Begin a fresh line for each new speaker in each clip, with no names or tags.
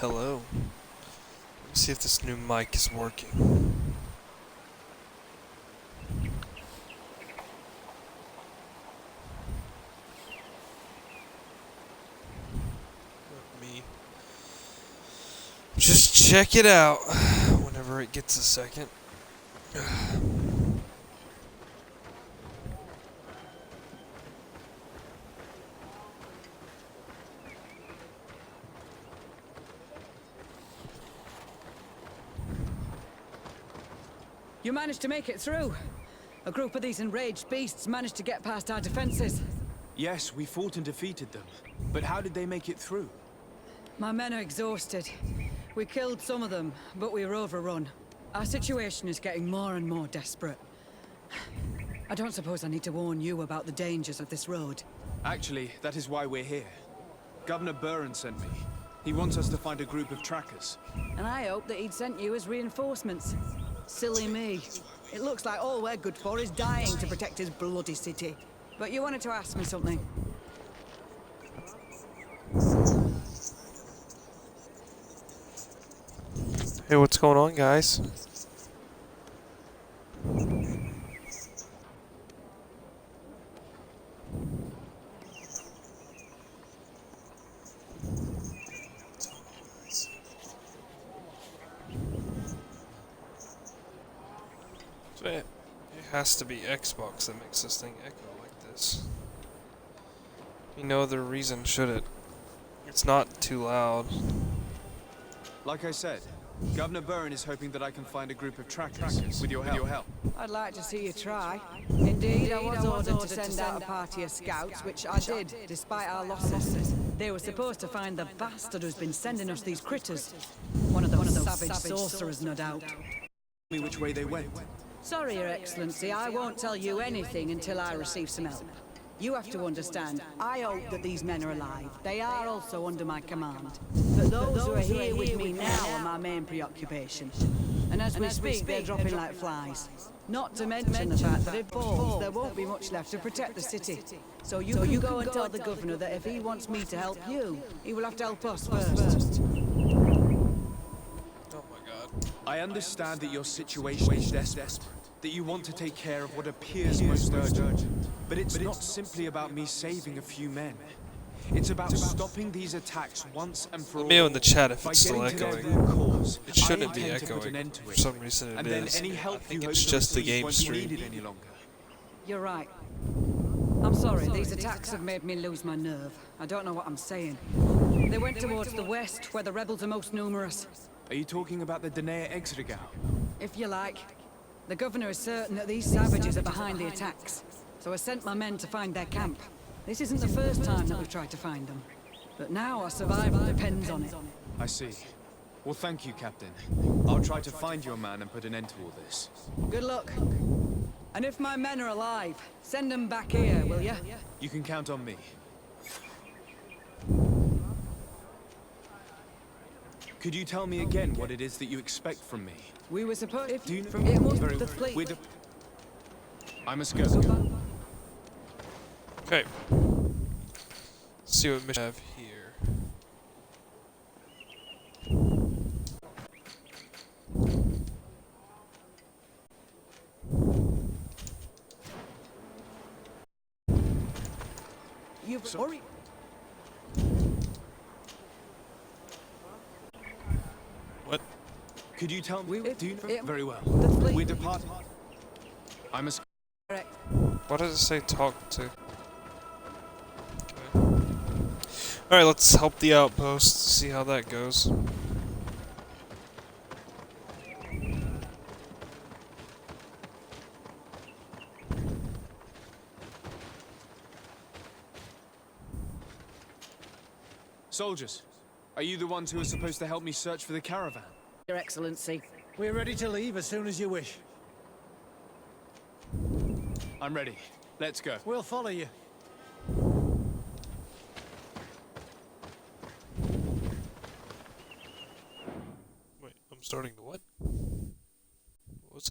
Hello. Let me see if this new mic is working. Let me just check it out whenever it gets a second.
You managed to make it through. A group of these enraged beasts managed to get past our defenses.
Yes, we fought and defeated them. But how did they make it through?
My men are exhausted. We killed some of them, but we were overrun. Our situation is getting more and more desperate. I don't suppose I need to warn you about the dangers of this road.
Actually, that is why we're here. Governor Burren sent me. He wants us to find a group of trackers.
And I hope that he'd sent you as reinforcements. Silly me. It looks like all we're good for is dying to protect his bloody city. But you wanted to ask me something.
Hey, what's going on, guys? So it has to be Xbox that makes this thing echo like this. No other reason, should it? It's not too loud.
Like I said, Governor Burren is hoping that I can find a group of trackers with your help.
I'd like to see you try. Indeed, I was ordered to send out a party of scouts, which I did, despite our losses. They were supposed to find the bastard who's been sending us these critters. One of those savage sorcerers, no doubt.
Tell me which way they went.
Sorry, Your Excellency, I won't tell you anything until I receive some help. You have to understand, I hope that these men are alive. They are also under my command. But those who are here with me now are my main preoccupation. And as we speak, they're dropping like flies. Not to mention the fact that if it falls, there won't be much left to protect the city. So you can go and tell the governor that if he wants me to help you, he will have to help us first.
Oh my god.
I understand that your situation is desperate, that you want to take care of what appears most urgent. But it's not simply about me saving a few men. It's about stopping these attacks once and for all.
Let me know in the chat if
By
it's still
getting to their
echoing.
root cause,
It shouldn't
I
be
intend to put
echoing.
an end to
For
it.
some reason it
And then
is.
any help
I think
you
it's
hope
just the
to receive
game
won't be
stream.
needed any longer.
You're right. I'm sorry, these attacks have made me lose my nerve. I don't know what I'm saying. They went towards the west, where the rebels are most numerous.
Are you talking about the Danea Exregau?
If you like. The governor is certain that these savages are behind the attacks, so I sent my men to find their camp. This isn't the first time that we've tried to find them, but now our survival depends on it.
I see. Well, thank you, Captain. I'll try to find your man and put an end to all this.
Good luck. And if my men are alive, send them back here, will you?
You can count on me. Could you tell me again what it is that you expect from me?
We were supposed
Do you
from it was
Very
the
well.
fleet.
I must go.
Okay. Let's see what mission I have here.
You've
So-
already...
What?
Could you tell me? Do you
it-
Very well.
the fleet-
We're departing. I must.
Correct.
What does it say talk to? Okay. Alright, let's help the outpost, see how that goes.
Soldiers, are you the ones who are supposed to help me search for the caravan?
Your Excellency.
We're ready to leave as soon as you wish.
I'm ready. Let's go.
We'll follow you.
Wait, I'm starting to what? What's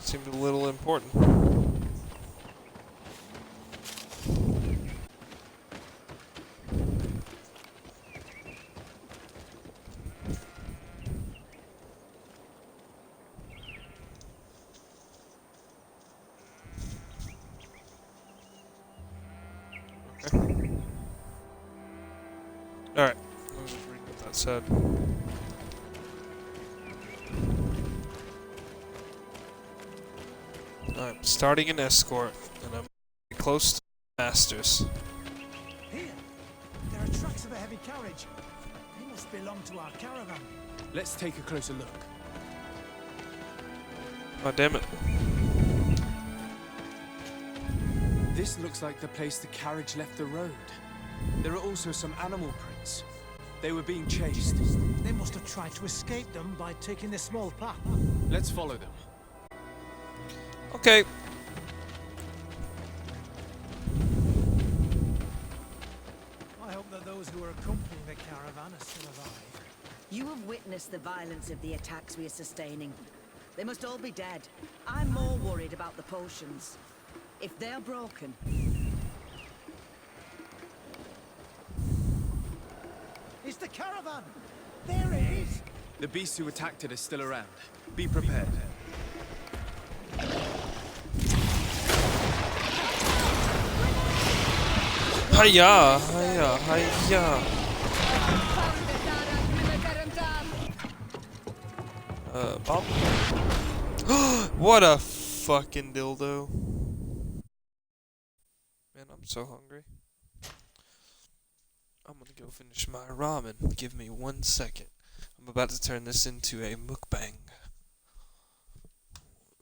Seemed a little important. Alright, I was just reading what that said. I'm starting an escort, and I'm close to masters.
Here! There are tracks of a heavy carriage. They must belong to our caravan.
Let's take a closer look.
Oh, damn it.
This looks like the place the carriage left the road. There are also some animal prints. They were being chased.
They must have tried to escape them by taking this small path.
Let's follow them.
Okay.
I hope that those who are accompanying the caravan are still alive.
You have witnessed the violence of the attacks we are sustaining. They must all be dead. I'm more worried about the potions. If they're broken...
It's the caravan! There it is!
The beast who attacked it is still around. Be prepared.
Hiya, hiya, hiya. Bob? What a fucking dildo. Man, I'm so hungry. I'm gonna go finish my ramen. Give me 1 second. I'm about to turn this into a mukbang.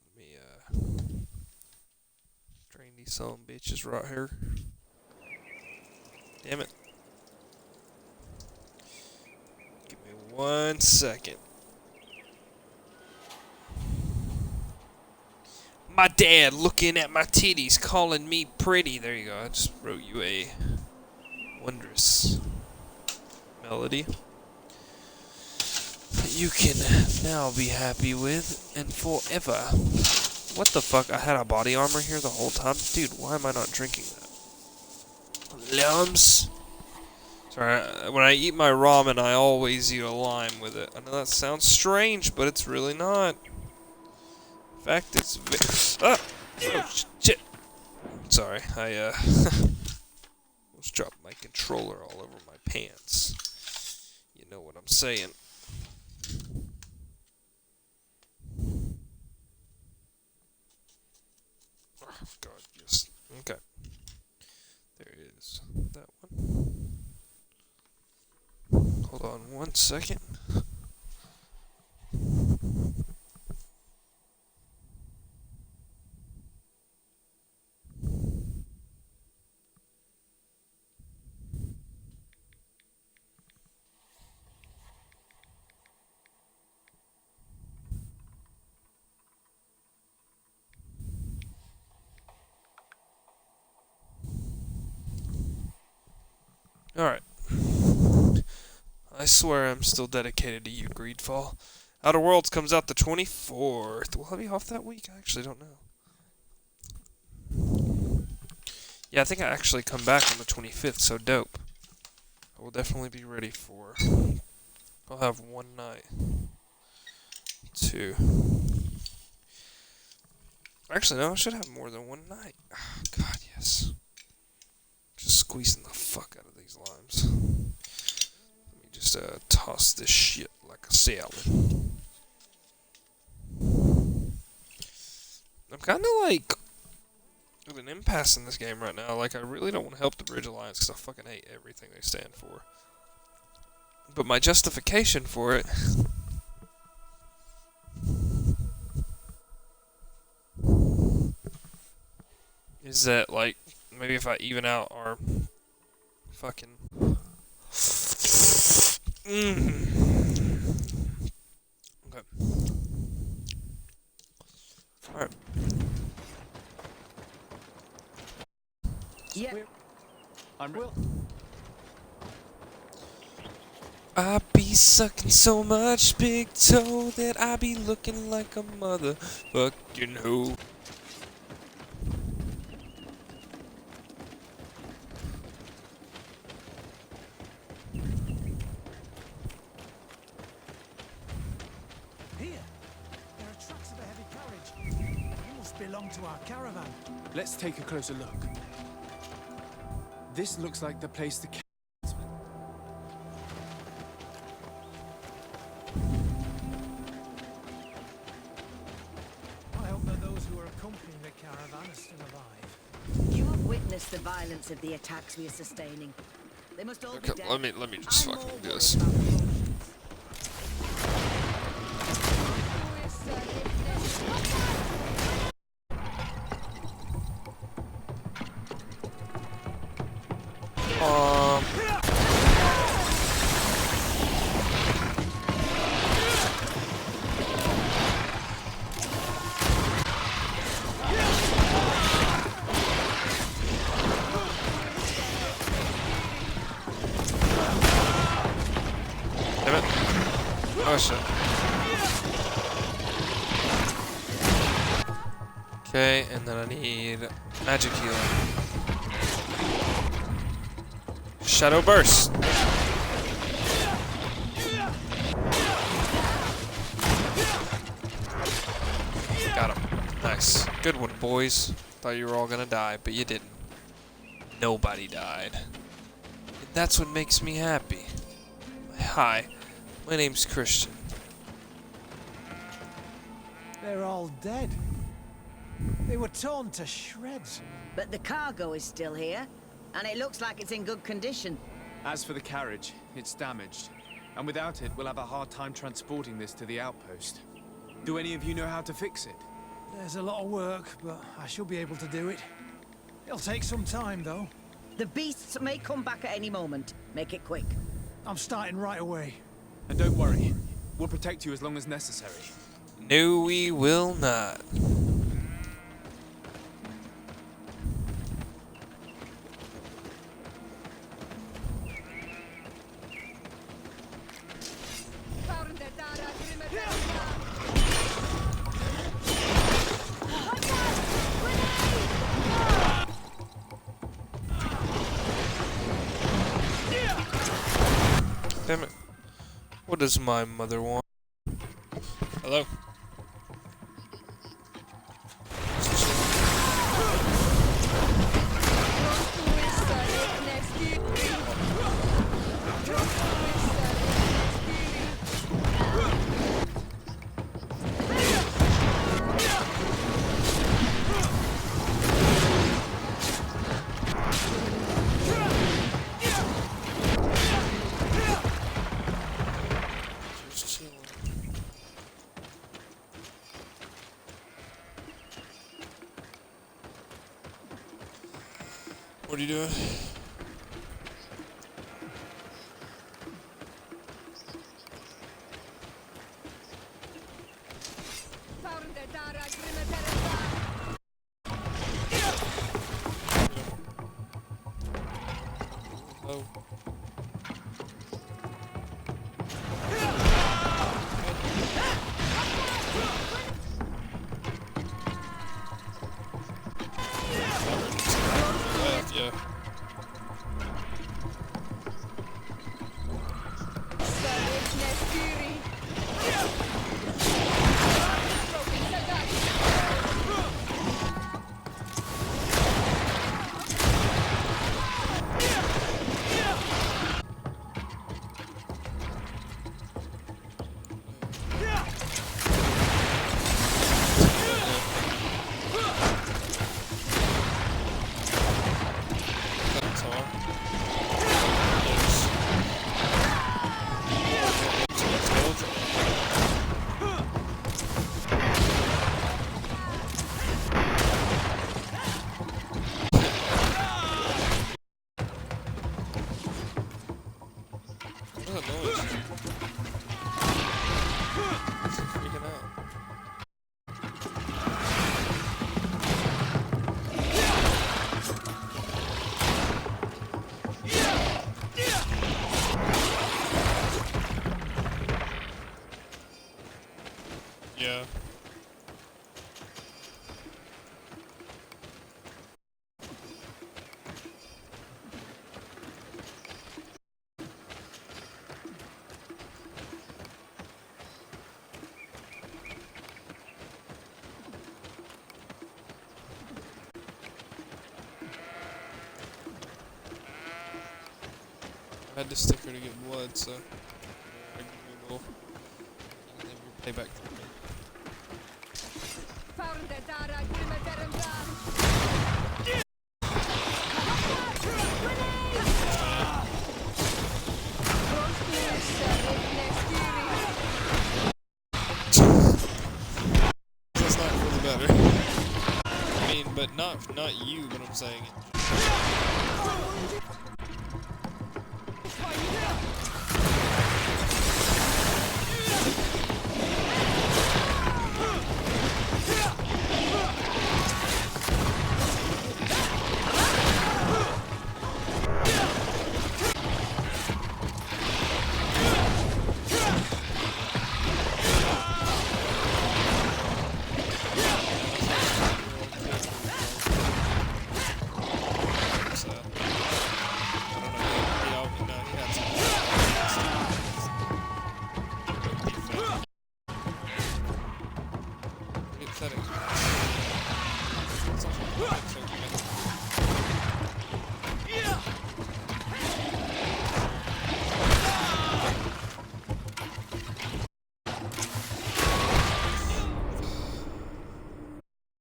Let me, drain these some bitches right here. Damn it. Give me 1 second. My dad looking at my titties, calling me pretty. There you go. I just wrote you a wondrous melody that you can now be happy with and forever. What the fuck? I had a body armor here the whole time? Dude, why am I not drinking that? Limes. Sorry, when I eat my ramen, I always eat a lime with it. I know that sounds strange, but it's really not. In fact, it's oh shit. Sorry, I almost dropped my controller all over my pants. You know what I'm saying. Oh, God, yes. Okay. There is that one. Hold on 1 second. Alright. I swear I'm still dedicated to you, Greedfall. Outer Worlds comes out the 24th. Will I be off that week? I actually don't know. Yeah, I think I actually come back on the 25th, so dope. I will definitely be ready for... I'll have one night. 2. Actually, no, I should have more than one night. Oh, God, yes. Just squeezing the fuck out of these limes. Let me just toss this shit like a salad. I'm kind of like at an impasse in this game right now. Like, I really don't want to help the Bridge Alliance because I fucking hate everything they stand for. But my justification for it is that, like, maybe if I even out our fucking... Okay. Alright.
Yeah.
I'm ready.
I be sucking so much big toe that I be looking like a motherfucking hoe.
Here, there are tracks of a heavy carriage. They must belong to our caravan.
Let's take a closer look. This looks like the place the
I hope that those who are accompanying the caravan are still alive.
You have witnessed the violence of the attacks we are sustaining. They must all be
Okay,
dead.
let me just
I'm
fucking
more
do
worried
this.
about the Russians.
Damn it. Oh shit. Okay, and then I need magic healing. Shadow burst. Got him. Nice. Good one, boys. Thought you were all gonna die, but you didn't. Nobody died. And that's what makes me happy. Hi, my name's Christian.
They're all dead. They were torn to shreds.
But the cargo is still here, and it looks like it's in good condition.
As for the carriage, it's damaged. And without it, we'll have a hard time transporting this to the outpost. Do any of you know how to fix it?
There's a lot of work, but I should be able to do it. It'll take some time, though.
The beasts may come back at any moment. Make it quick.
I'm starting right away.
And don't worry, we'll protect you as long as necessary.
No, we will not. Damn it. What does my mother want? Hello? What are you doing? Oh. Yeah. That's all. Yes. Yeah. I had to stick her to get blood, so I give you a little payback for me. That's not really better. I mean, but not you, but I'm saying it. So, I don't know. He had some pretty upsetting. It's also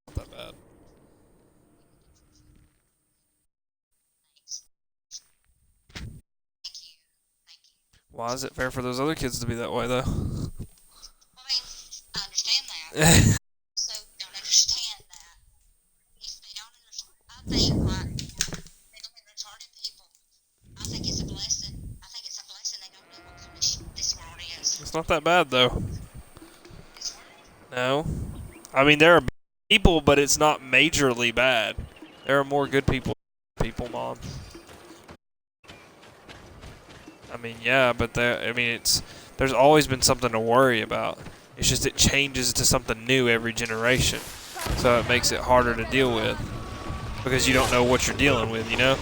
not that bad. Why is it fair for those other kids to be that way, though?
I understand that. So don't understand that. If they don't understand, I think like mentally retarded people, I think it's a blessing. I think it's a blessing they don't know what foolish this world is.
It's not that bad, though.
This world.
No. I mean, there are bad people, but it's not majorly bad. There are more good people, Mom. I mean, yeah, but there's always been something to worry about. It's just it changes to something new every generation. So it makes it harder to deal with. Because you don't know what you're dealing with, you know?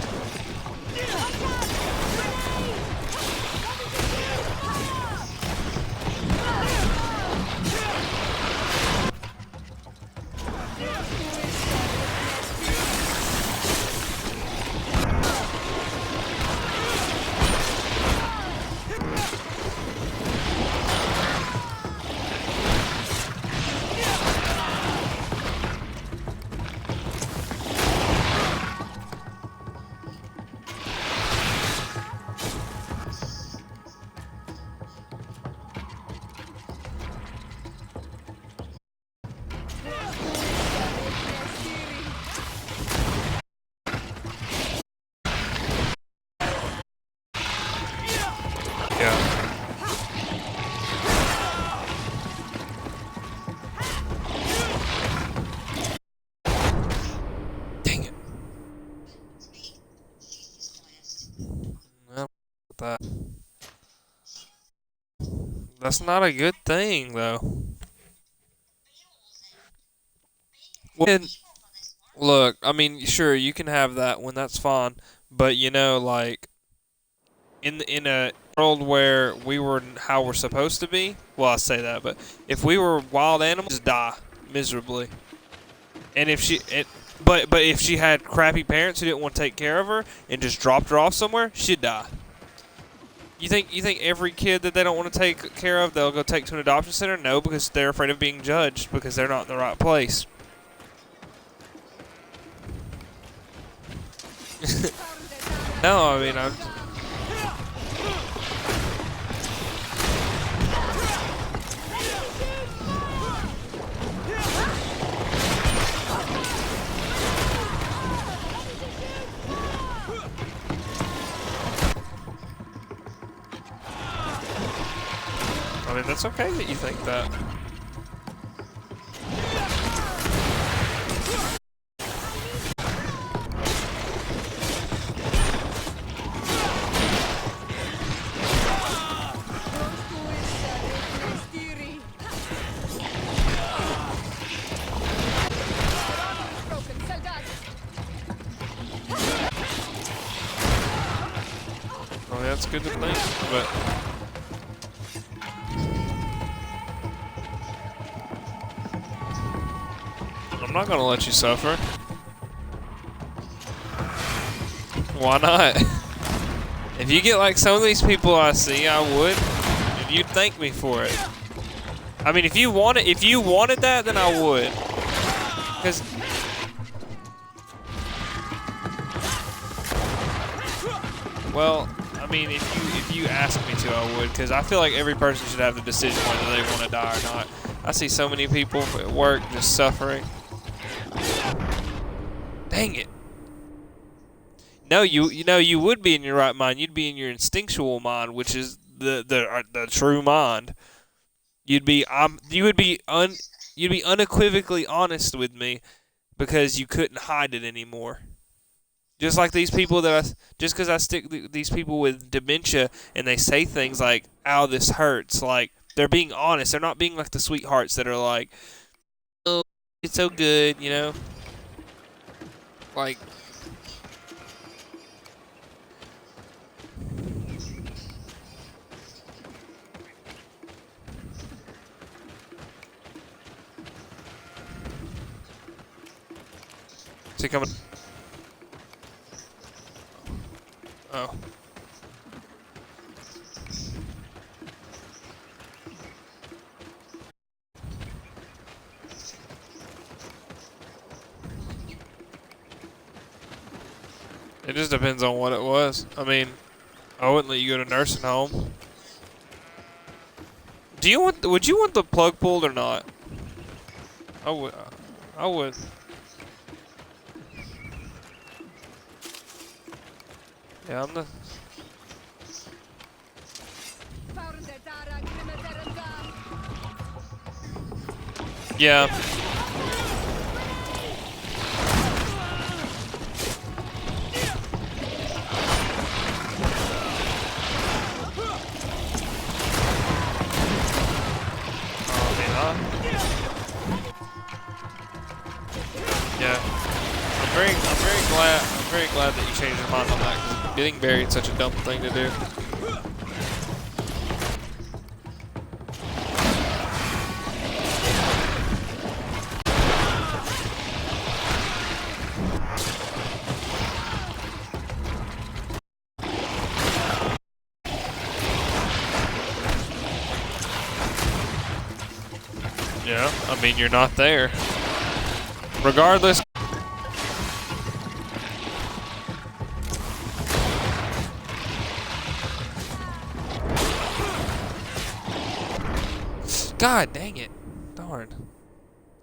Yeah. Dang it. Well, that. That's not a good thing, though. Well, look, I mean, sure, you can have that when that's fine, but you know, like in a world where we were how we're supposed to be, well, I say that, but if we were wild animals, just die miserably. And if but if she had crappy parents who didn't want to take care of her and just dropped her off somewhere, she'd die. You think every kid that they don't want to take care of, they'll go take to an adoption center? No, because they're afraid of being judged because they're not in the right place. No, I mean, that's okay that you think that. good to think, but I'm not gonna let you suffer. Why not? If you get like some of these people I see, I would. If you'd thank me for it. I mean, if you wanted that, then I would. Cause well, I mean, if you ask me to, I would. Cause I feel like every person should have the decision whether they want to die or not. I see so many people at work just suffering. Dang it. No, you know you would be in your right mind. You'd be in your instinctual mind, which is the true mind. You'd be unequivocally honest with me because you couldn't hide it anymore. Just like these people just because I stick these people with dementia and they say things like, "Ow, this hurts." Like they're being honest. They're not being like the sweethearts that are like, "Oh, it's so good," you know. Like, is he coming? Oh. It just depends on what it was. I mean, I wouldn't let you go to nursing home. Would you want the plug pulled or not? I would. I would. Yeah, I'm the. Yeah. Yeah. I'm very glad that you changed your mind on that, because getting buried is such a dumb thing to do. Yeah, I mean, you're not there. Regardless. God dang it. Darn.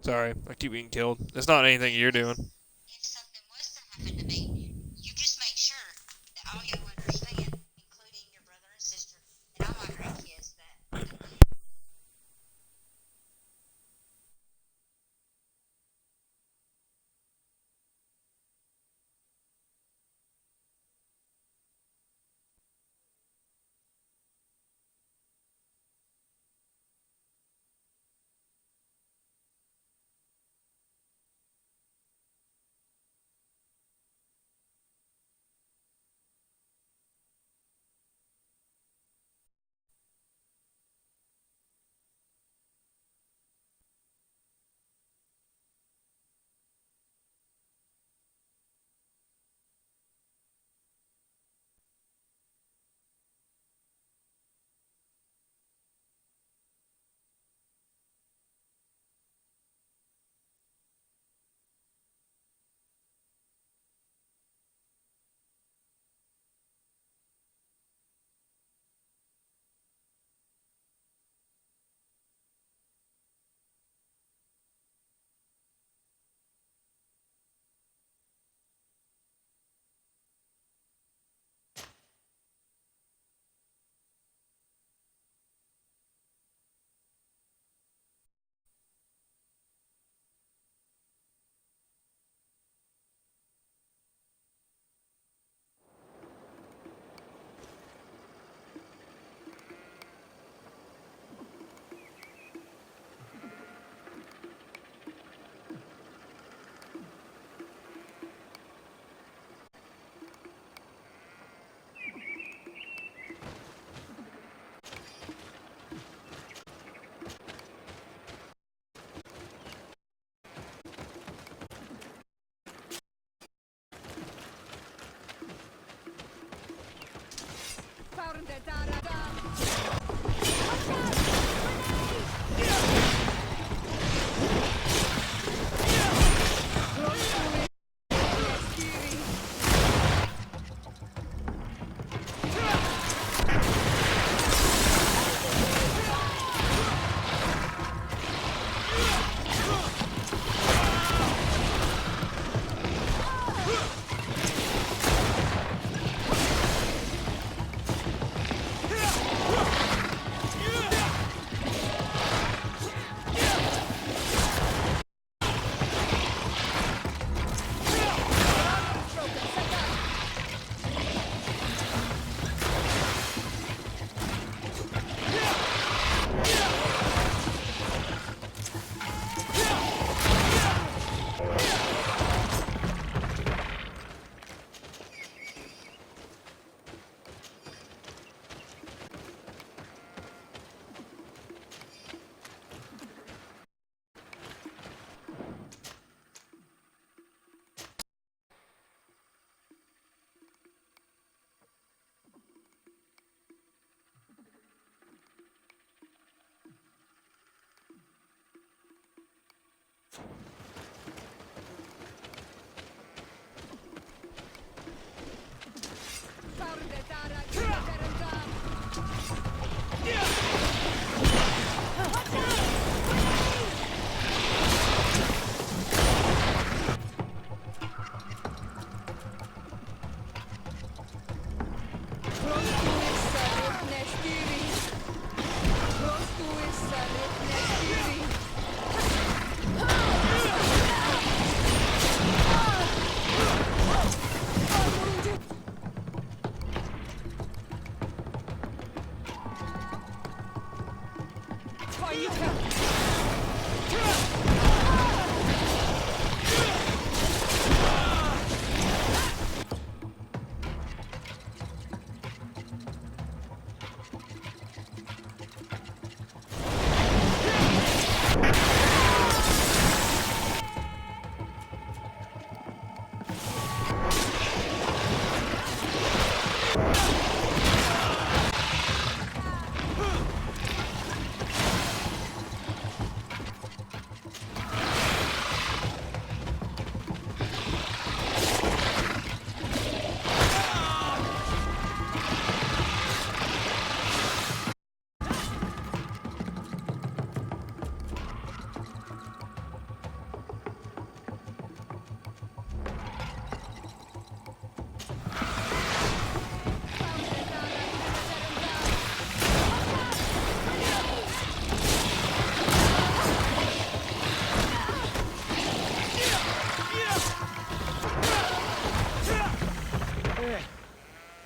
Sorry, I keep getting killed. It's not anything you're doing.
If something was to happen to me, you just make sure that all you understand, including your brother and sister, and all my grandkids, that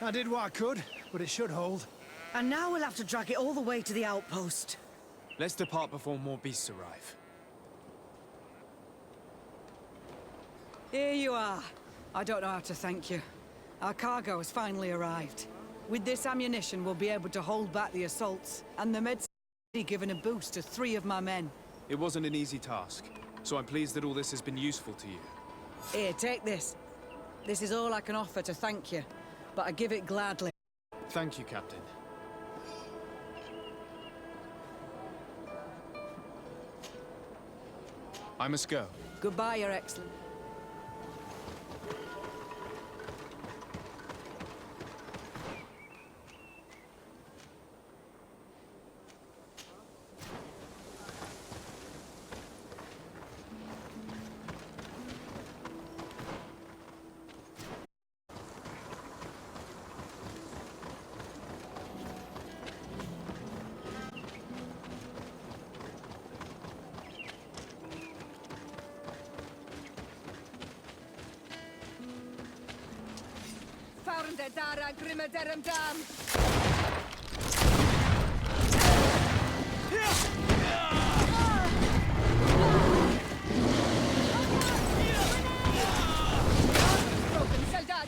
I did what I could, but it should hold.
And now we'll have to drag it all the way to the outpost.
Let's depart before more beasts arrive.
Here you are. I don't know how to thank you. Our cargo has finally arrived. With this ammunition, we'll be able to hold back the assaults, and the meds given a boost to 3 of my men.
It wasn't an easy task, so I'm pleased that all this has been useful to you.
Here, take this. This is all I can offer to thank you, but I give it gladly.
Thank you, Captain. I must go.
Goodbye, Your Excellency.
Faurnde dara grimme derem dam. Broken soldat.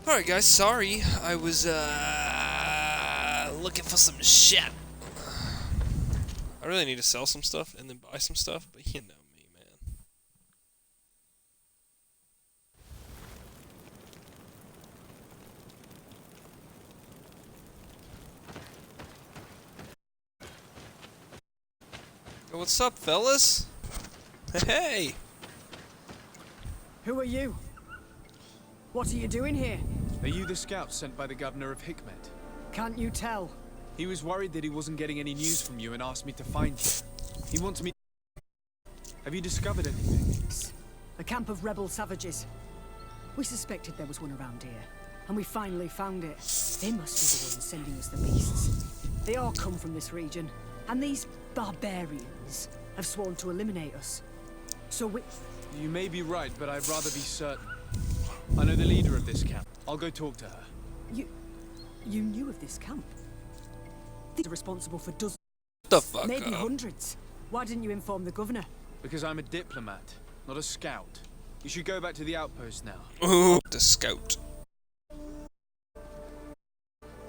Alright guys, sorry. I was looking for some shit. I really need to sell some stuff and then buy some stuff, but you know me, man. Yo, what's up, fellas? Hey!
Who are you? What are you doing here?
Are you the scout sent by the governor of Hikmet?
Can't you tell?
He was worried that he wasn't getting any news from you and asked me to find you. He wants me... Have you discovered anything?
A camp of rebel savages. We suspected there was one around here, and we finally found it. They must be the ones sending us the beasts. They all come from this region, and these barbarians have sworn to eliminate us. So we...
You may be right, but I'd rather be certain. I know the leader of this camp. I'll go talk to her.
You knew of this camp? These are responsible for dozens,
The fuck
maybe
up.
hundreds. Why didn't you inform the governor?
Because I'm a diplomat, not a scout. You should go back to the outpost now.
Ooh, the scout.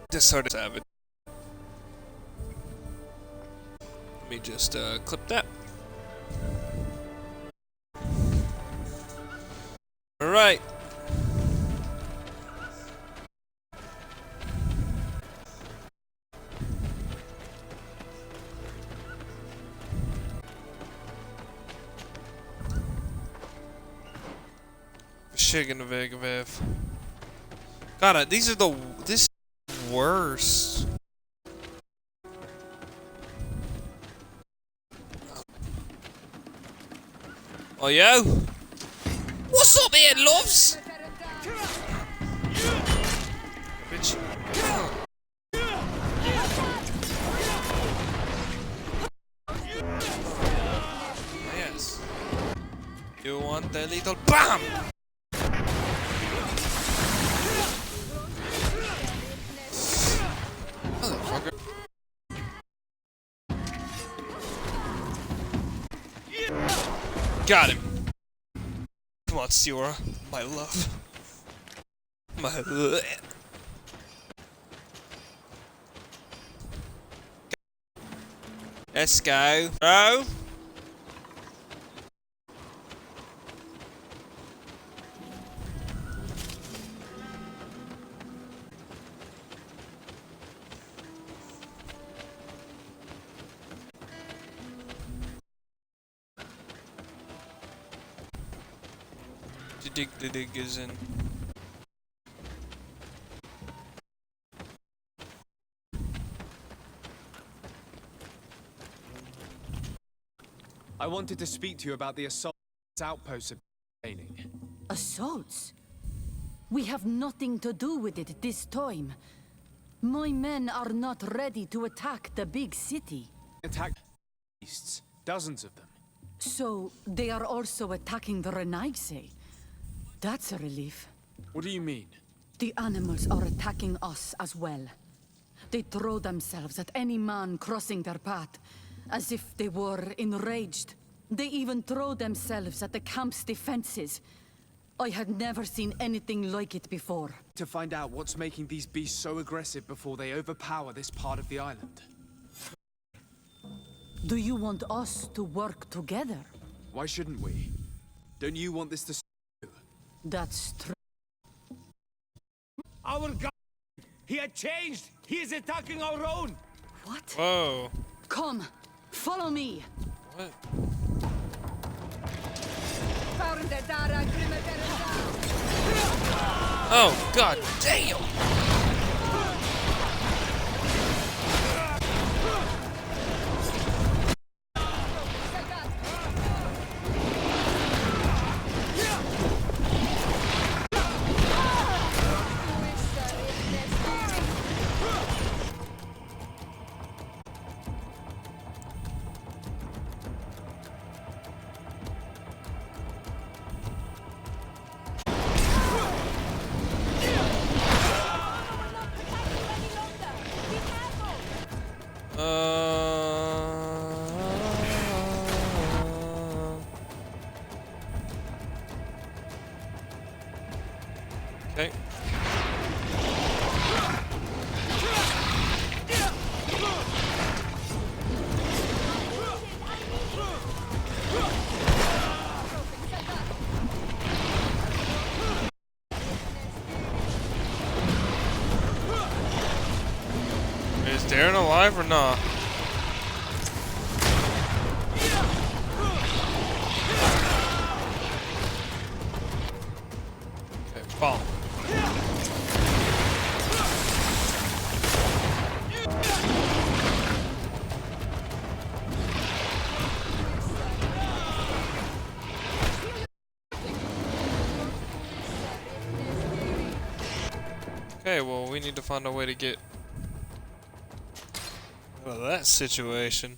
This sort of savage. Let me just clip that. Alright. God, these are this is worst. Oh, yo! What's up here, loves? Bitch. Yes. You want the little BAM! Motherfucker. Got him. Come on, Siora, my love. My love. Let's go. Bro. The dig is in.
I wanted to speak to you about the assault outposts of training.
Assaults? We have nothing to do with it this time. My men are not ready to attack the big city.
Attack beasts, dozens of them.
So, they are also attacking the Renaigse. That's a relief.
What do you mean?
The animals are attacking us as well. They throw themselves at any man crossing their path, as if they were enraged. They even throw themselves at the camp's defenses. I had never seen anything like it before.
To find out what's making these beasts so aggressive before they overpower this part of the island.
Do you want us to work together?
Why shouldn't we? Don't you want this to...
That's true.
Our guy, he had changed. He is attacking our own.
What?
Whoa.
Come, follow me.
What? Oh, god damn! alive or not? Okay, fall. Okay, well, we need to find a way to get out of that situation.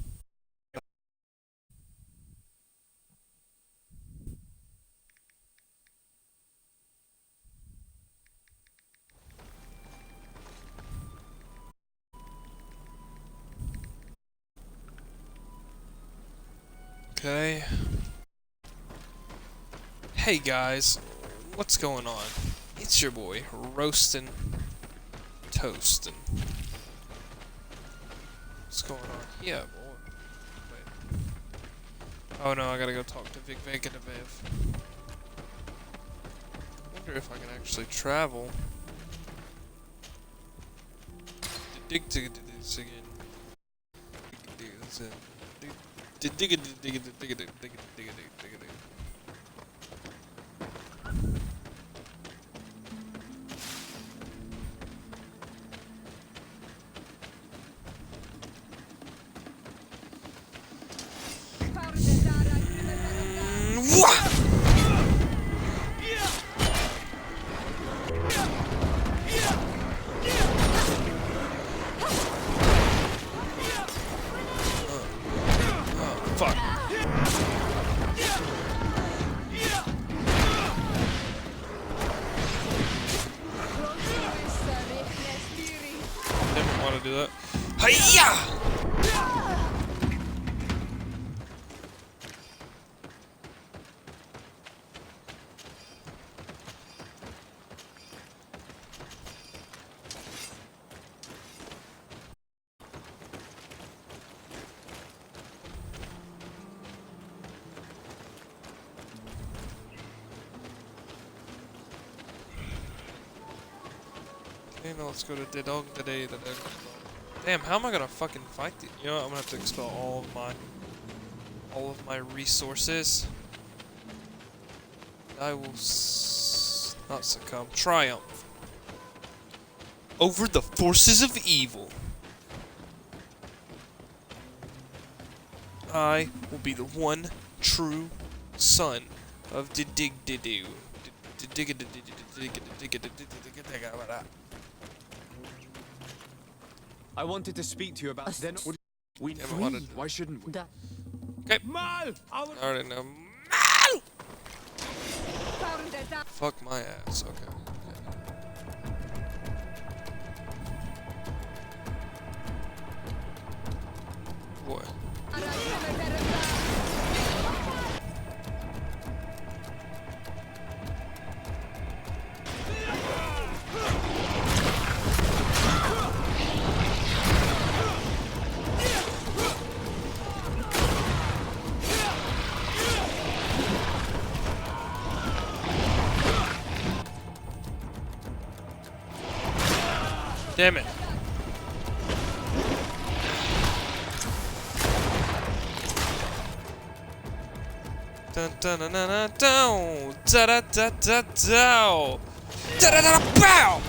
Okay. Hey guys, what's going on? It's your boy, Roastin' Toastin'. What's going on here, boy? Wait. Oh no, I gotta go talk to Vic Vegetative. I wonder if I can actually travel. Dig to this again. Fuck. Didn't want to do that. Hiya! Okay, now let's go to the dog today. Damn, how am I gonna fucking fight the? You know what? I'm gonna have to expel all of my resources. I will not succumb. Triumph over the forces of evil. I will be the one true son of Dig-Dig-Dig-Doo.
I wanted to speak to you about. Then we
Damn, I wanted
flee.
to-
Why shouldn't we?
That
Okay.
Mal!
I already know. Fuck my ass. Okay. Boy. Damn it. Dun dun dun dun dun dun da da da da da da da da bow.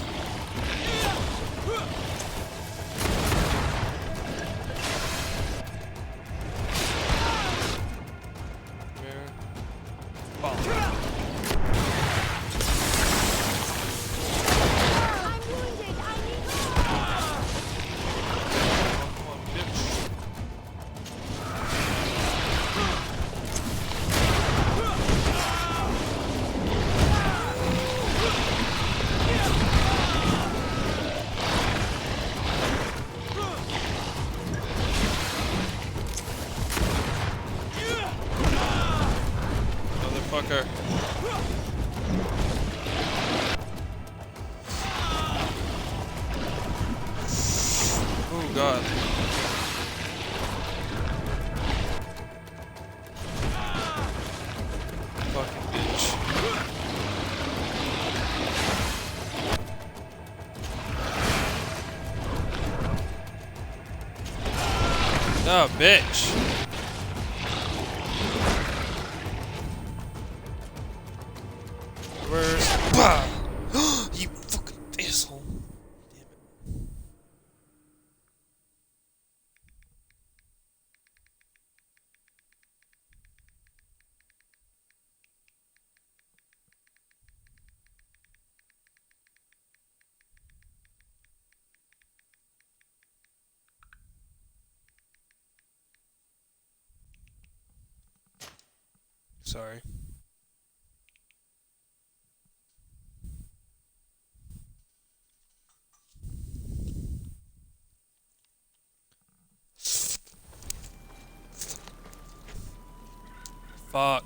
Motherfucker. Oh god. Fucking bitch. Oh, bitch. Where's... Bah! You fucking asshole. Damn it. Sorry. Fuck.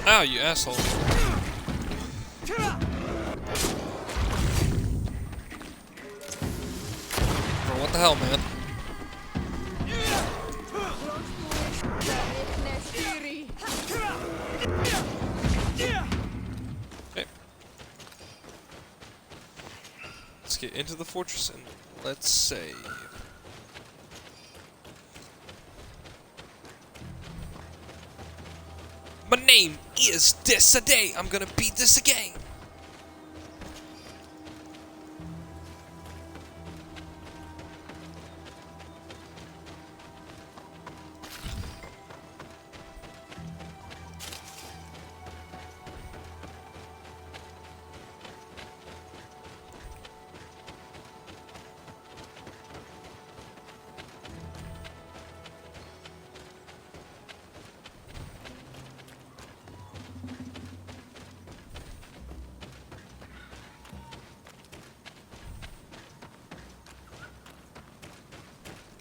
Ow, you asshole. Bro, what the hell, man? Okay. Let's get into the fortress and let's save. My name is this a day. I'm gonna beat this again.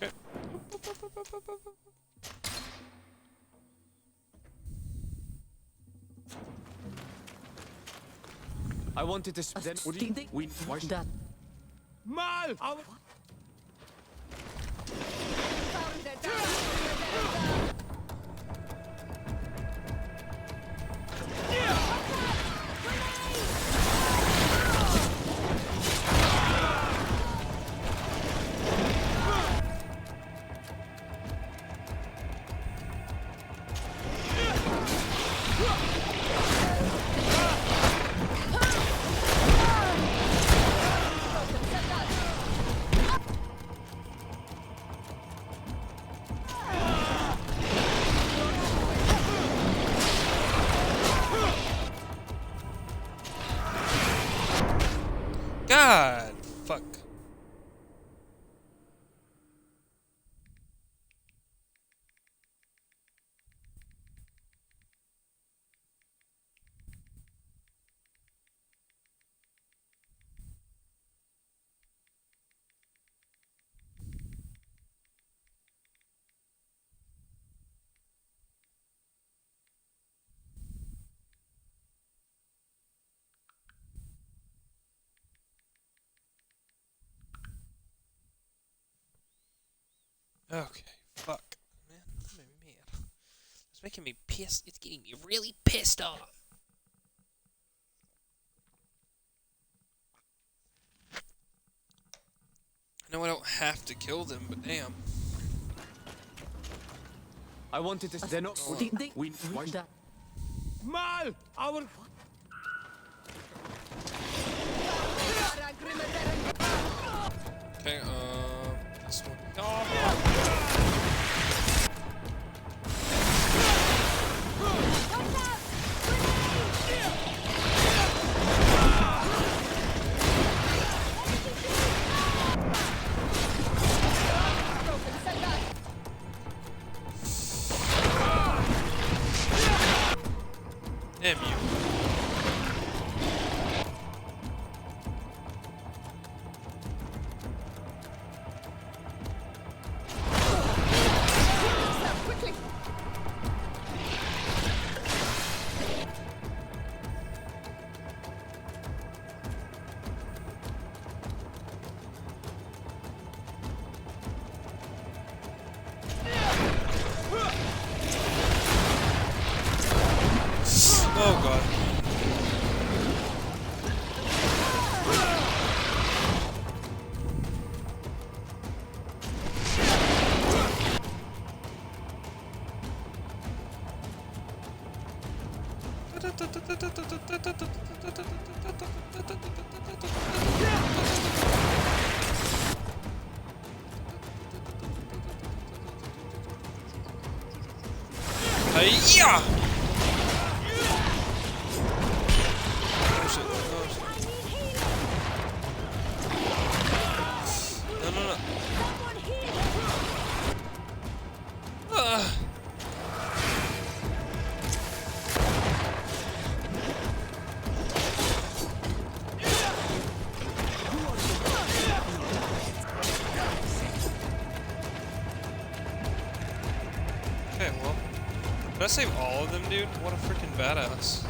Okay.
I wanted to. Then what do you? Why should...
That
Mal!
God, fuck. Okay, fuck. Man, that made me mad. It's making me pissed. It's getting me really pissed off. I know I don't have to kill them, but damn.
I wanted to. They're not. Why should...
that
Mal! Our.
Okay, this one. Damn you. Hiya! No, no, no. Okay, well. Did I save all of them, dude? What a freaking badass.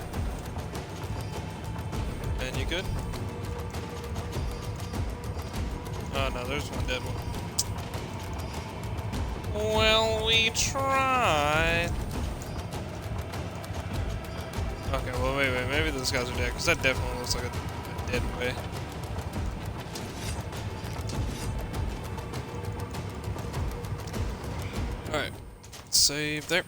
Man, you good? Oh no, there's one dead one. Well, we tried. Okay, well, wait, maybe those guys are dead, because that definitely looks like a dead way. Alright, save there.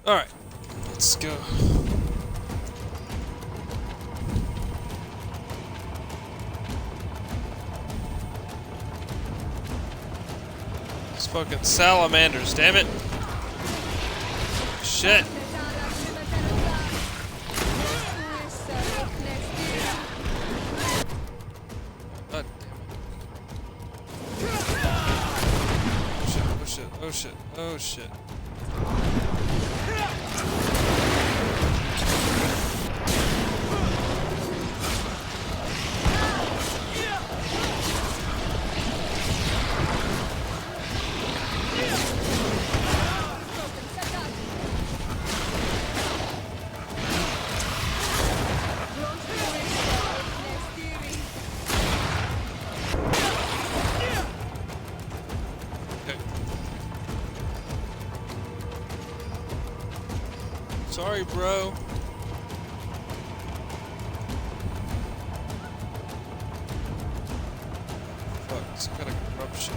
Alright, let's go. These fucking salamanders, damn it. Shit. God damn it. Oh shit, oh shit, oh shit, oh shit. Sorry, bro. Fuck, some kind of corruption.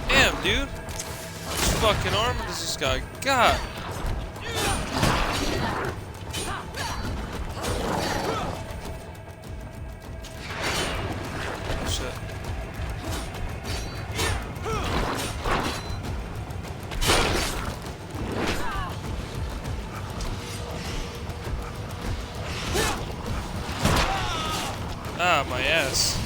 Damn, dude. How much fucking armor does this guy got? Oh, shit. Ah, my ass.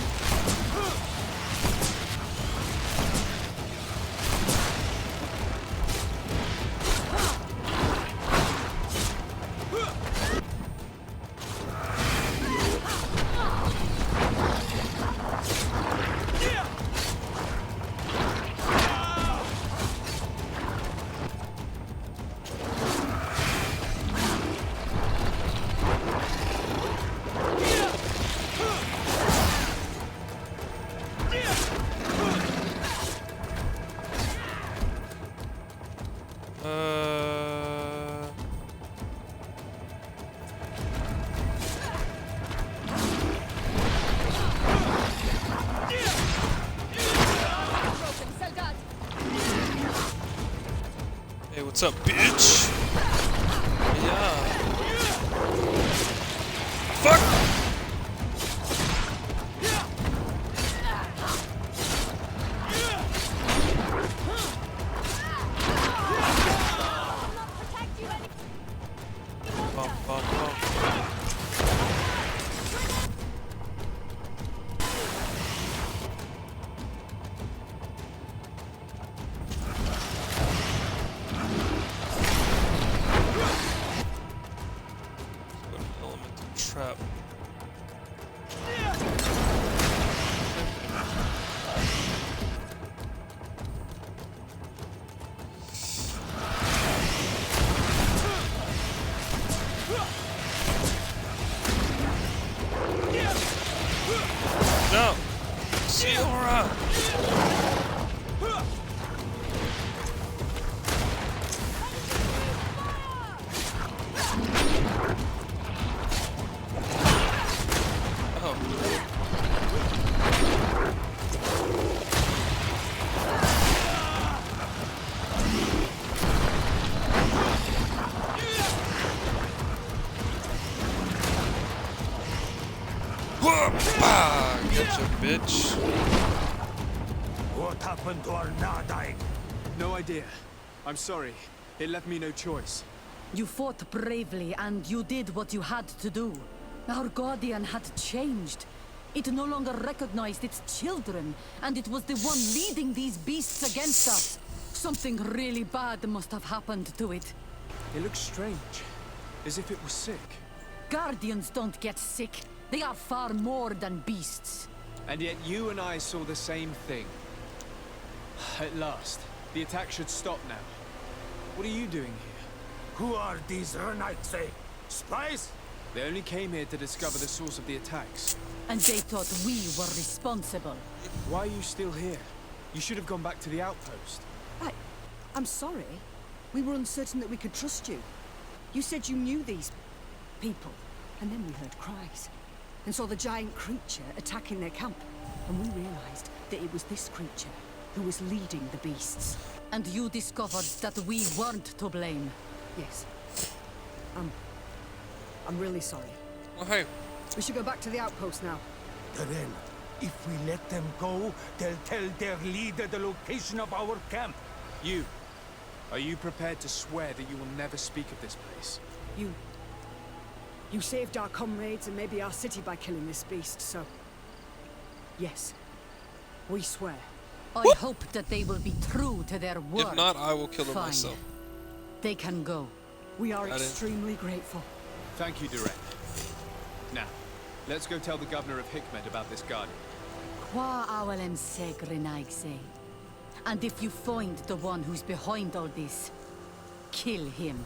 Hey, what's up, bitch? Yeah. Fuck! Bum, bum, bum. Gotcha, bitch.
What happened to our Nardine?
No idea. I'm sorry. It left me no choice.
You fought bravely, and you did what you had to do. Our guardian had changed. It no longer recognized its children, and it was the one leading these beasts against us. Something really bad must have happened to it.
It looks strange. As if it was sick.
Guardians don't get sick. They are far more than beasts.
And yet you and I saw the same thing. At last. The attack should stop now. What are you doing here?
Who are these Renites? Spies?
They only came here to discover the source of the attacks.
And they thought we were responsible.
Why are you still here? You should have gone back to the outpost.
I'm sorry. We were uncertain that we could trust you. You said you knew these people, and then we heard cries, and saw the giant creature attacking their camp. And we realized that it was this creature who was leading the beasts.
And you discovered that we weren't to blame.
Yes. I'm really sorry.
Well, hey.
We should go back to the outpost now.
Then, if we let them go, they'll tell their leader the location of our camp.
You. Are you prepared to swear that you will never speak of this place?
You saved our comrades and maybe our city by killing this beast, so... Yes. We swear.
I hope that they will be true to their word.
If not, I will kill them
Fine.
myself.
They can go.
We are extremely grateful.
Thank you, Duret. Now, let's go tell the governor of Hikmet about this guardian.
Qua awalem segrenaigse. And if you find the one who's behind all this, kill him.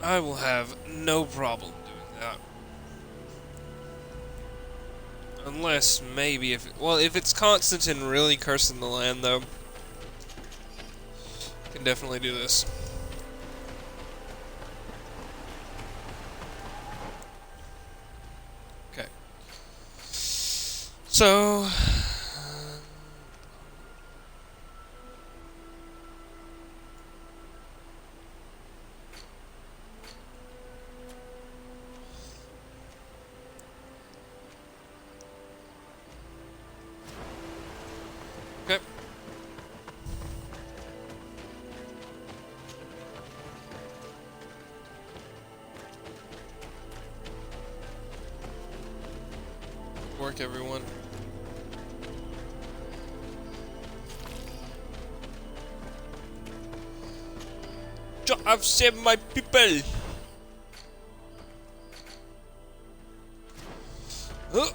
I will have no problem doing that. Unless, maybe, if it's Constantine really cursing the land, though, I can definitely do this. Okay. So... Okay. Work, everyone. I've saved my people. Huh?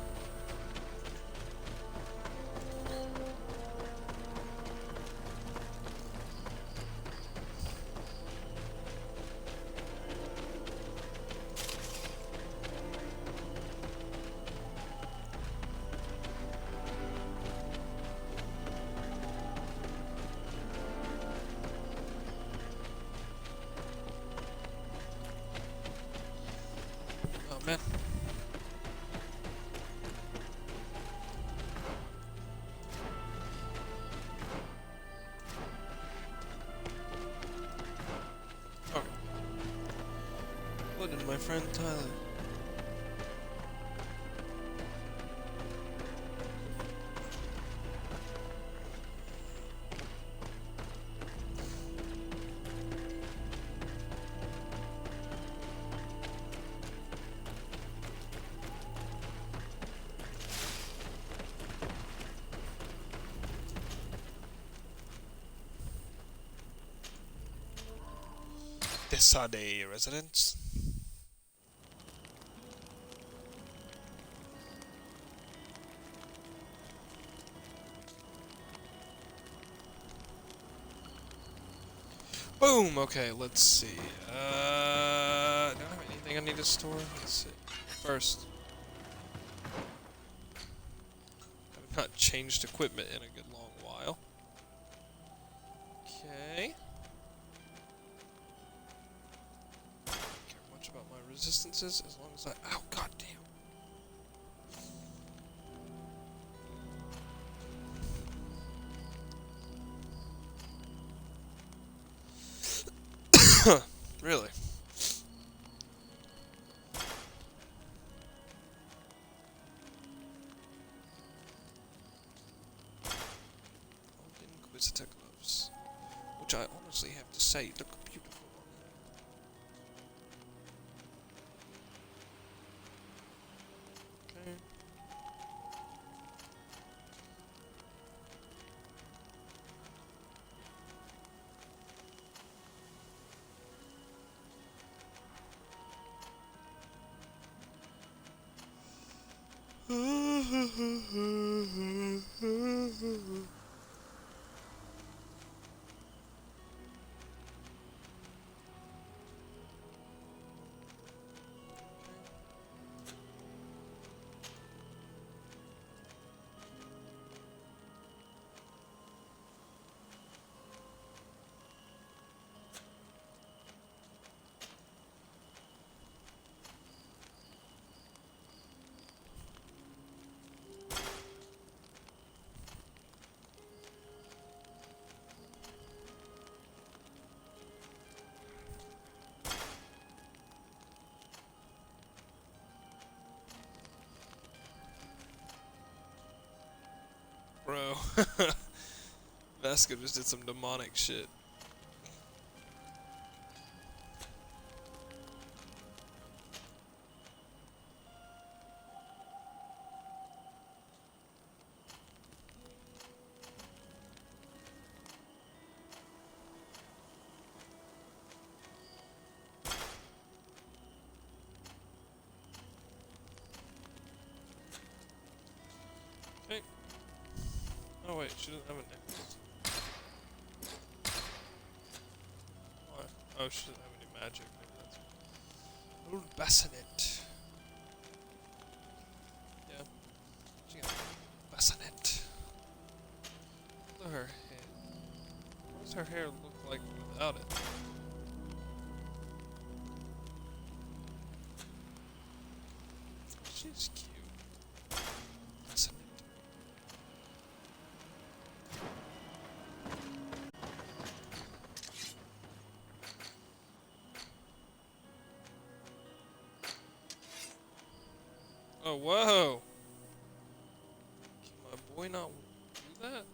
Oh man. Okay. What did my friend Tyler? Desade residents. Boom! Okay, let's see. Do I have anything I need to store? Let's see. First. I've not changed equipment in a good long while. Okay. Care much about my resistances as long as I. Ow, goddamn. Really? visitor gloves, which I honestly have to say look beautiful on you. Okay. Bro, Vasco just did some demonic shit. Okay. Oh wait, she doesn't have a necklace. What? Oh, she doesn't have any magic. Maybe that's old bassinet. Yeah. She got a bassinet. Look at her head. What does her hair look like without it? She's cute. Bassinet. Oh, whoa! Can my boy not do that?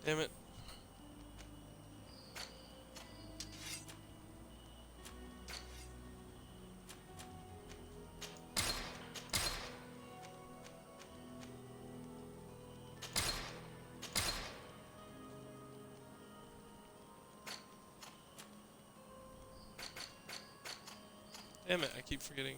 Damn it. Damn it, I keep forgetting.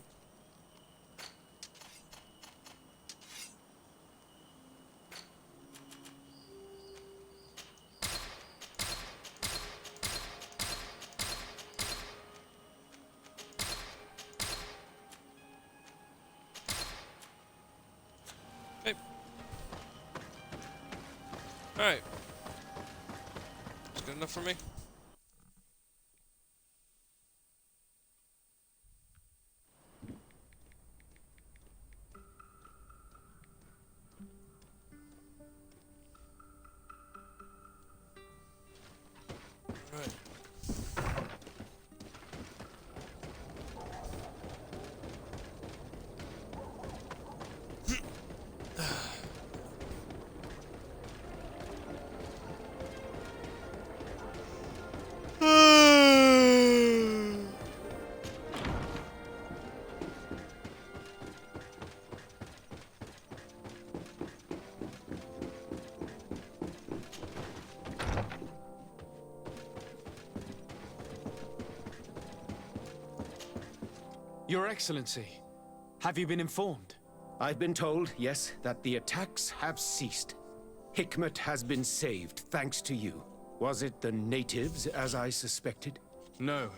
Okay. Alright. That's good enough for me. Alright.
Your Excellency, have you been informed?
I've been told, yes, that the attacks have ceased. Hikmet has been saved, thanks to you. Was it the natives, as I suspected?
No,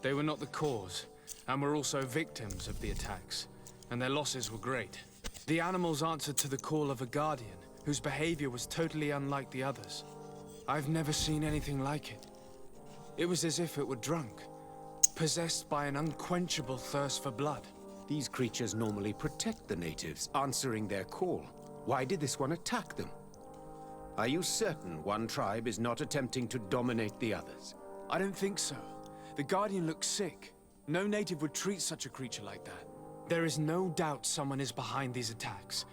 they were not the cause, and were also victims of the attacks, and their losses were great. The animals answered to the call of a guardian, whose behavior was totally unlike the others. I've never seen anything like it. It was as if it were drunk, possessed by an unquenchable thirst for blood.
These creatures normally protect the natives, answering their call. Why did this one attack them? Are you certain one tribe is not attempting to dominate the others?
I don't think so. The Guardian looks sick. No native would treat such a creature like that. There is no doubt someone is behind these attacks.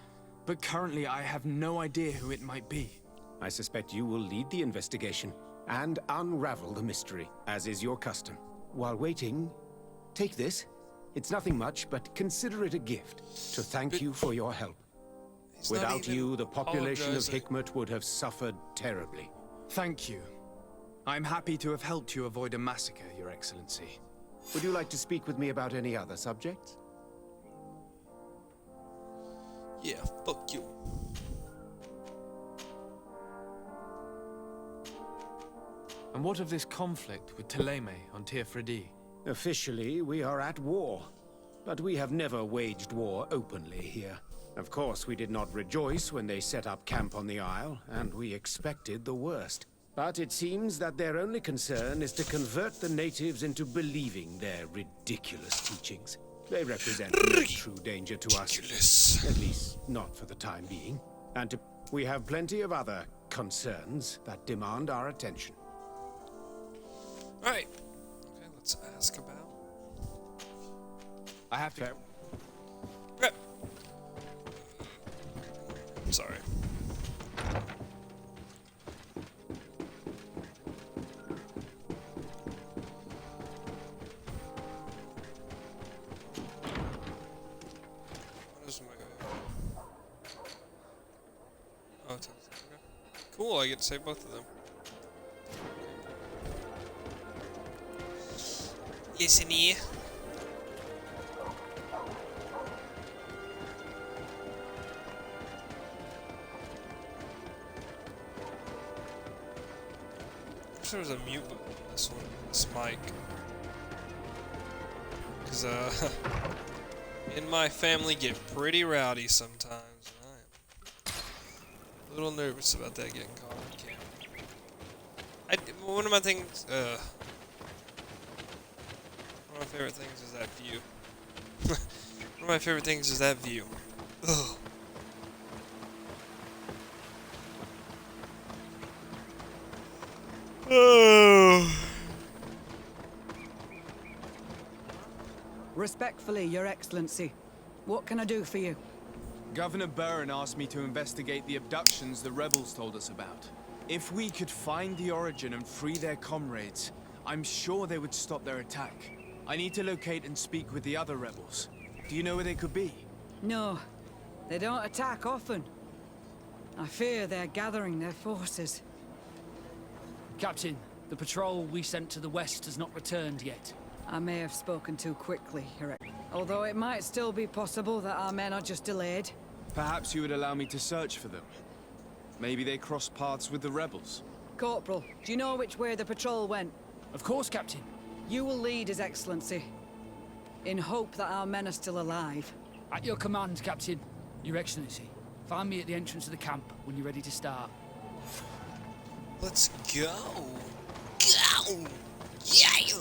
But currently I have no idea who it might be.
I suspect you will lead the investigation and unravel the mystery, as is your custom. While waiting, take this. It's nothing much, but consider it a gift to thank you for your help. Without you, the population of Hikmet would have suffered terribly.
Thank you. I'm happy to have helped you avoid a massacre, Your Excellency.
Would you like to speak with me about any other subjects?
Yeah, fuck you.
And what of this conflict with Thélème on Tir-Fredi?
Officially, we are at war. But we have never waged war openly here. Of course, we did not rejoice when they set up camp on the Isle, and we expected the worst. But it seems that their only concern is to convert the natives into believing their ridiculous teachings. They represent no true danger to us, at least not for the time being. And we have plenty of other concerns that demand our attention.
Alright. Okay, let's ask about...
I have to...
Okay. I'm sorry. What is my... Oh, it's... Okay. Cool, I get to save both of them. Isn't he? There was a mute button on this one, this mic. Because, me and my family get pretty rowdy sometimes, and I am a little nervous about that getting caught on camera. One of my things, one of my favorite things is that view. One of my favorite things is that view. Ugh.
Respectfully, Your Excellency. What can I do for you?
Governor Burren asked me to investigate the abductions the rebels told us about. If we could find the origin and free their comrades, I'm sure they would stop their attack. I need to locate and speak with the other rebels. Do you know where they could be?
No, they don't attack often. I fear they're gathering their forces.
Captain, the patrol we sent to the west has not returned yet.
I may have spoken too quickly, Your Excellency. Although it might still be possible that our men are just delayed.
Perhaps you would allow me to search for them. Maybe they crossed paths with the rebels.
Corporal, do you know which way the patrol went?
Of course, Captain.
You will lead, His Excellency, in hope that our men are still alive.
At your command, Captain. Your Excellency, find me at the entrance of the camp when you're ready to start.
Let's go. Go! Yeah!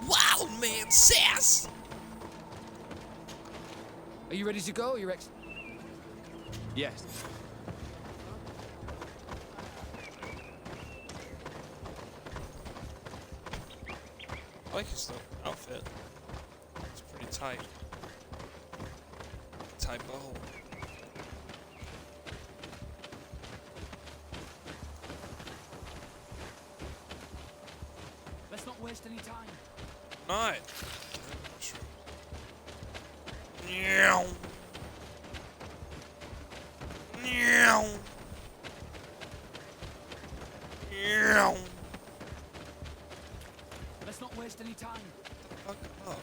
Wild man sass!
Are you ready to go, Your Ex...
Yes.
I like his outfit. It's pretty tight. Tight bow.
Let's not waste any time.
Not. Meow. Meow. Meow.
Let's not waste any time.
Fuck up.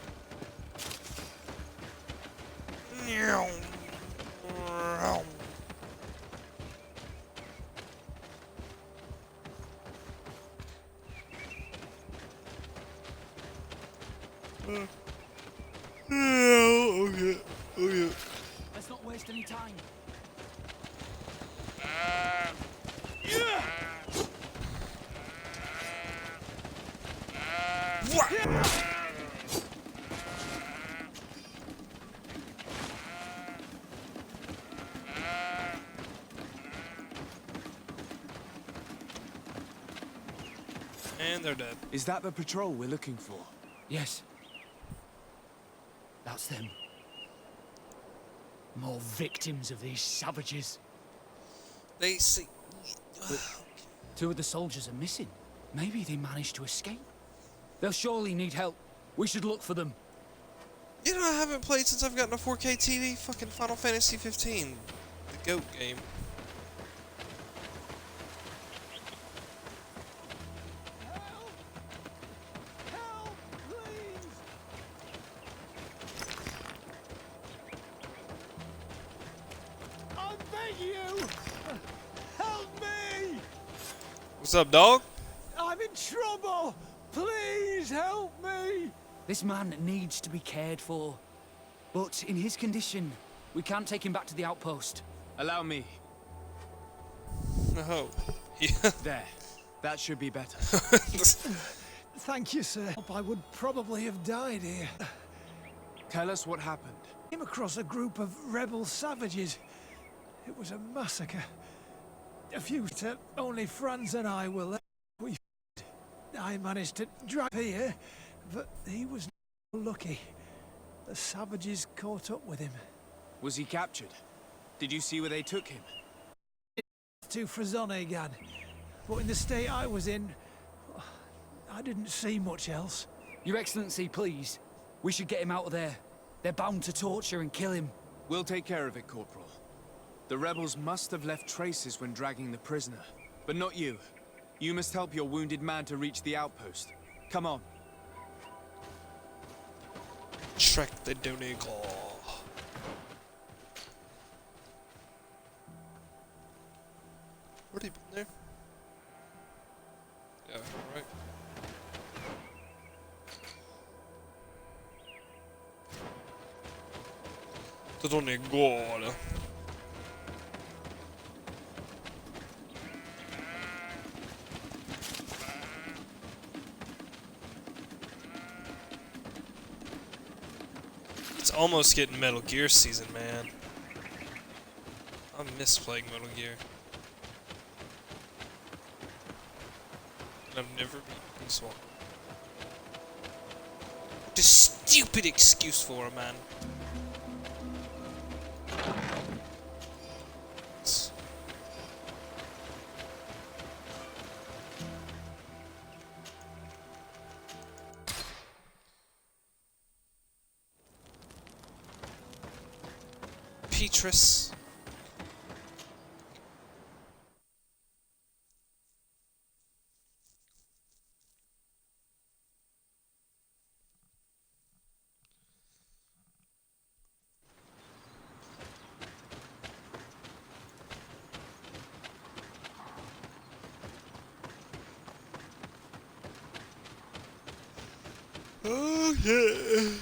Meow. Meow. Okay. Okay.
Let's not waste any time.
What? And they're dead.
Is that the patrol we're looking for?
Yes. That's them. More victims of these savages.
They see.
Two of the soldiers are missing. Maybe they managed to escape. They'll surely need help. We should look for them.
You know, I haven't played since I've gotten a 4K TV. Fucking Final Fantasy 15, the GOAT game.
Help, please! I beg you! Help me!
What's up, dog?
I'm in trouble! Please help me!
This man needs to be cared for. But in his condition, we can't take him back to the outpost.
Allow me.
No. Yeah.
There. That should be better.
Thank you, sir. I would probably have died here.
Tell us what happened.
Came across a group of rebel savages. It was a massacre. A few only Franz and I were left. I managed to drive here, but he was lucky. The savages caught up with him.
Was he captured? Did you see where they took him?
To Frazonegan. But in the state I was in, I didn't see much else.
Your Excellency, please. We should get him out of there. They're bound to torture and kill him.
We'll take care of it, Corporal. The rebels must have left traces when dragging the prisoner. But not you. You must help your wounded man to reach the outpost. Come on.
Trek the Donegal. Where'd he been there? Yeah, alright. The Donegal. It's almost getting Metal Gear season, man. I miss playing Metal Gear. And I've never beaten this one. What a stupid excuse for a man. Petrus. Oh yeah.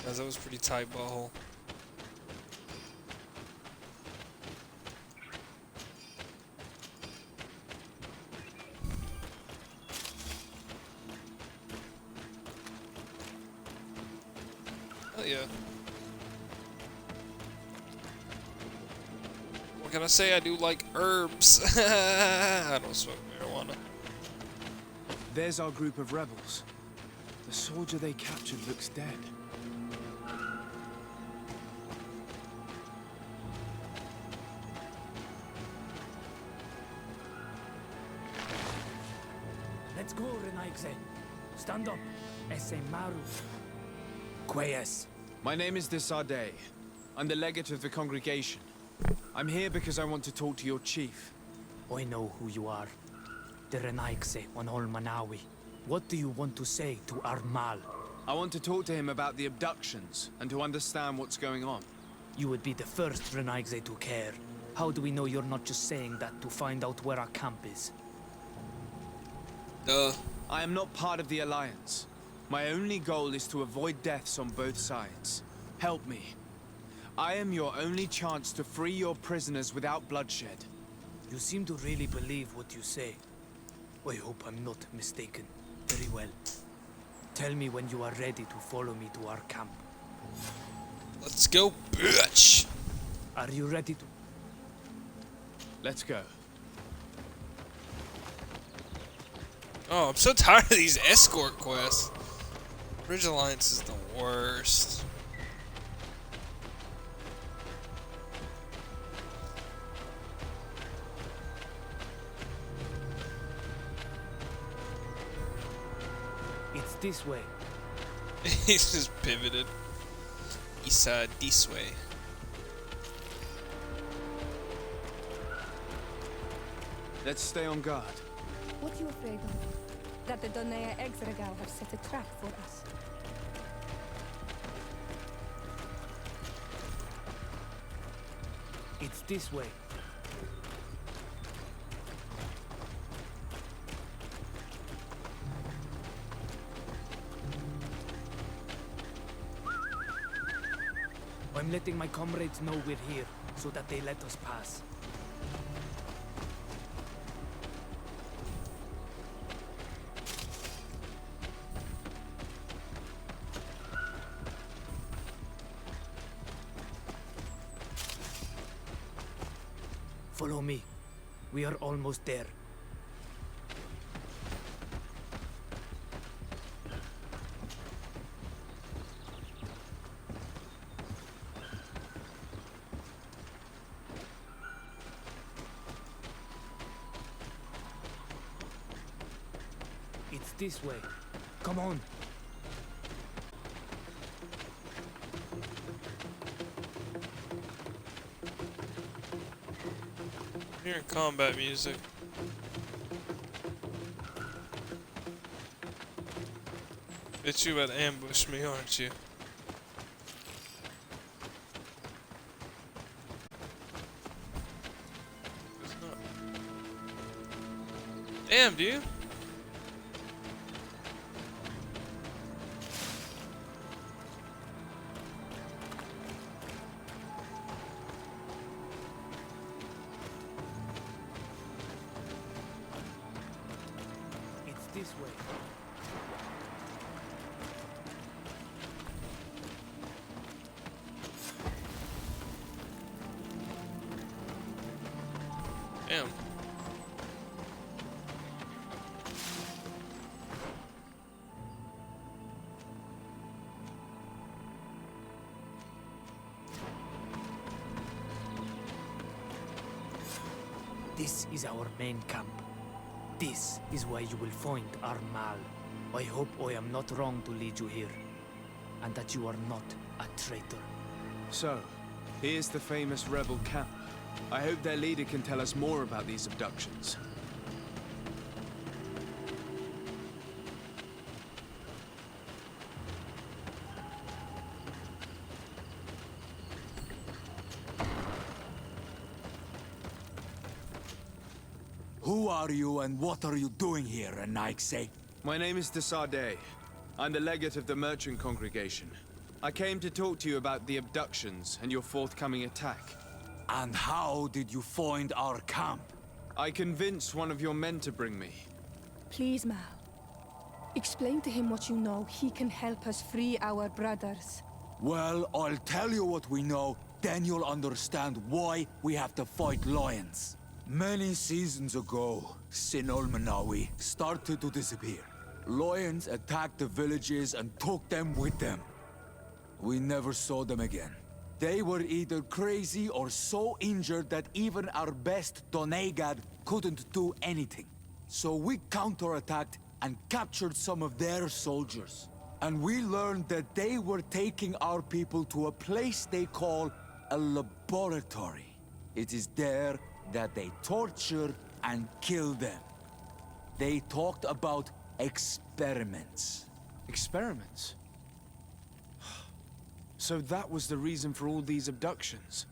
Guys, that was pretty tight butthole. Oh yeah. What can I say? I do like herbs. I don't smoke marijuana.
There's our group of rebels. The soldier they captured looks dead.
Let's go, Renaigse. Stand up. Ese Maru. Quayes.
My name is Desade. I'm the legate of the congregation. I'm here because I want to talk to your chief.
I know who you are. The Renaigse on Ol Manawi.
What do you want to say to Armal?
I want to talk to him about the abductions and to understand what's going on.
You would be the first Renaigze to care. How do we know you're not just saying that to find out where our camp is?
Duh.
I am not part of the Alliance. My only goal is to avoid deaths on both sides. Help me. I am your only chance to free your prisoners without bloodshed.
You seem to really believe what you say. I hope I'm not mistaken. Very well. Tell me when you are ready to follow me to our camp.
Let's go, bitch!
Are you ready to...
Let's go.
Oh, I'm so tired of these escort quests. Bridge Alliance is the worst.
It's this way.
He's just pivoted. It's this way.
Let's stay on guard.
What are you afraid of? That the Donea Exregal have set a trap for us.
It's this way. I'm letting my comrades know we're here, so that they let us pass. Follow me. We are almost there. It's this way. Come on.
I'm hearing combat music. Bet you about to ambush me, aren't you? It's not. Damn, dude.
It's this way.
Damn.
This is our main camp. This is where you will find Armal. I hope I am not wrong to lead you here, and that you are not a traitor.
So, here's the famous rebel camp. I hope their leader can tell us more about these abductions.
Who are you and what are you doing here, Renaigze?
My name is Desarde. I'm the legate of the merchant congregation. I came to talk to you about the abductions and your forthcoming attack.
And how did you find our camp?
I convinced one of your men to bring me.
Please, Mal. Explain to him what you know. He can help us free our brothers.
Well, I'll tell you what we know, then you'll understand why we have to fight lions. Many seasons ago, Sinol Manawi started to disappear. Lions attacked the villages and took them with them. We never saw them again. They were either crazy or so injured that even our best Donegad couldn't do anything. So we counterattacked and captured some of their soldiers. And we learned that they were taking our people to a place they call a laboratory. It is there that they torture and kill them. They talked about Experiments.
Experiments? So that was the reason for all these abductions.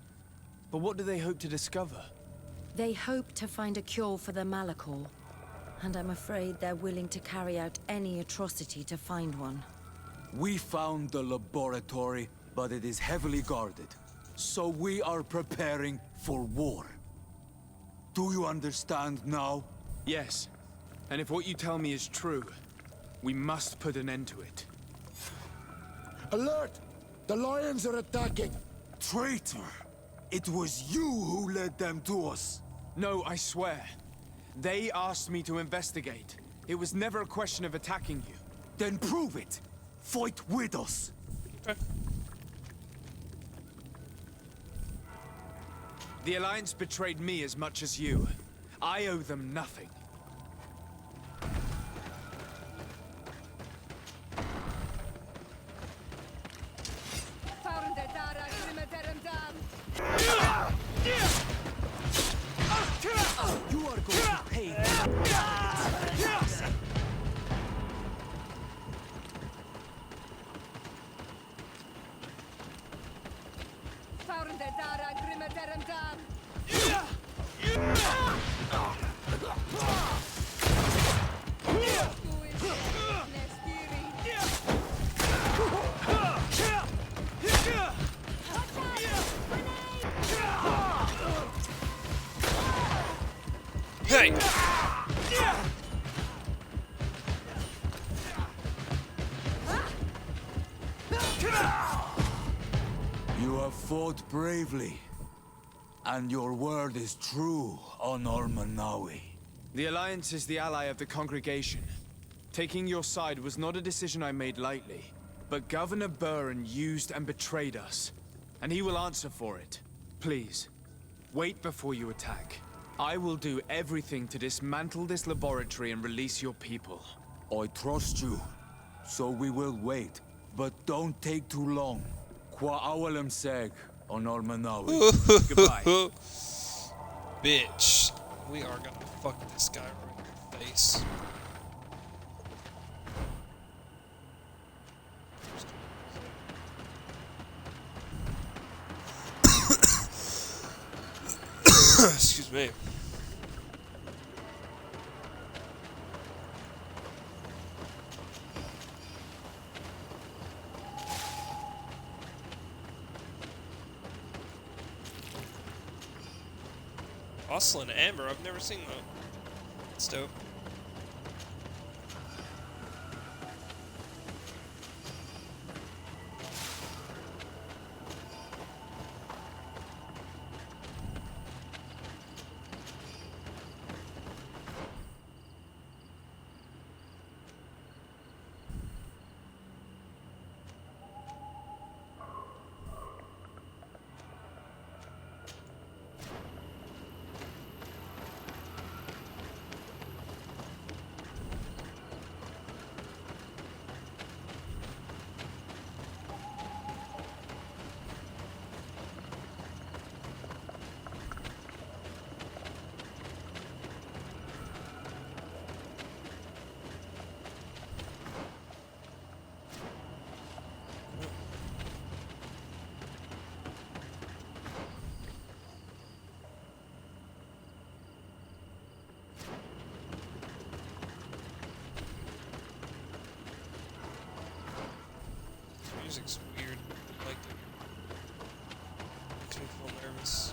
But what do they hope to discover?
They hope to find a cure for the Malachor. And I'm afraid they're willing to carry out any atrocity to find one.
We found the laboratory, but it is heavily guarded. So we are preparing for war. Do you understand now?
Yes. And if what you tell me is true, we must put an end to it.
Alert! The lions are attacking! Traitor! It was you who led them to us!
No, I swear. They asked me to investigate. It was never a question of attacking you.
Then prove it! Fight with us!
Okay.
The Alliance betrayed me as much as you. I owe them nothing.
You are going to pay.
Hey!
You have fought bravely. And your word is true on Ormanawi.
The Alliance is the ally of the congregation. Taking your side was not a decision I made lightly. But Governor Burren used and betrayed us. And he will answer for it. Please, wait before you attack. I will do everything to dismantle this laboratory and release your people.
I trust you. So we will wait. But don't take too long. Qua awalem seg on Ormanawi.
Goodbye.
Bitch. We are gonna fuck this guy right in the face. Excuse me. Jocelyn Amber, I've never seen that. It's dope. Music's weird. I like it. Makes me feel nervous.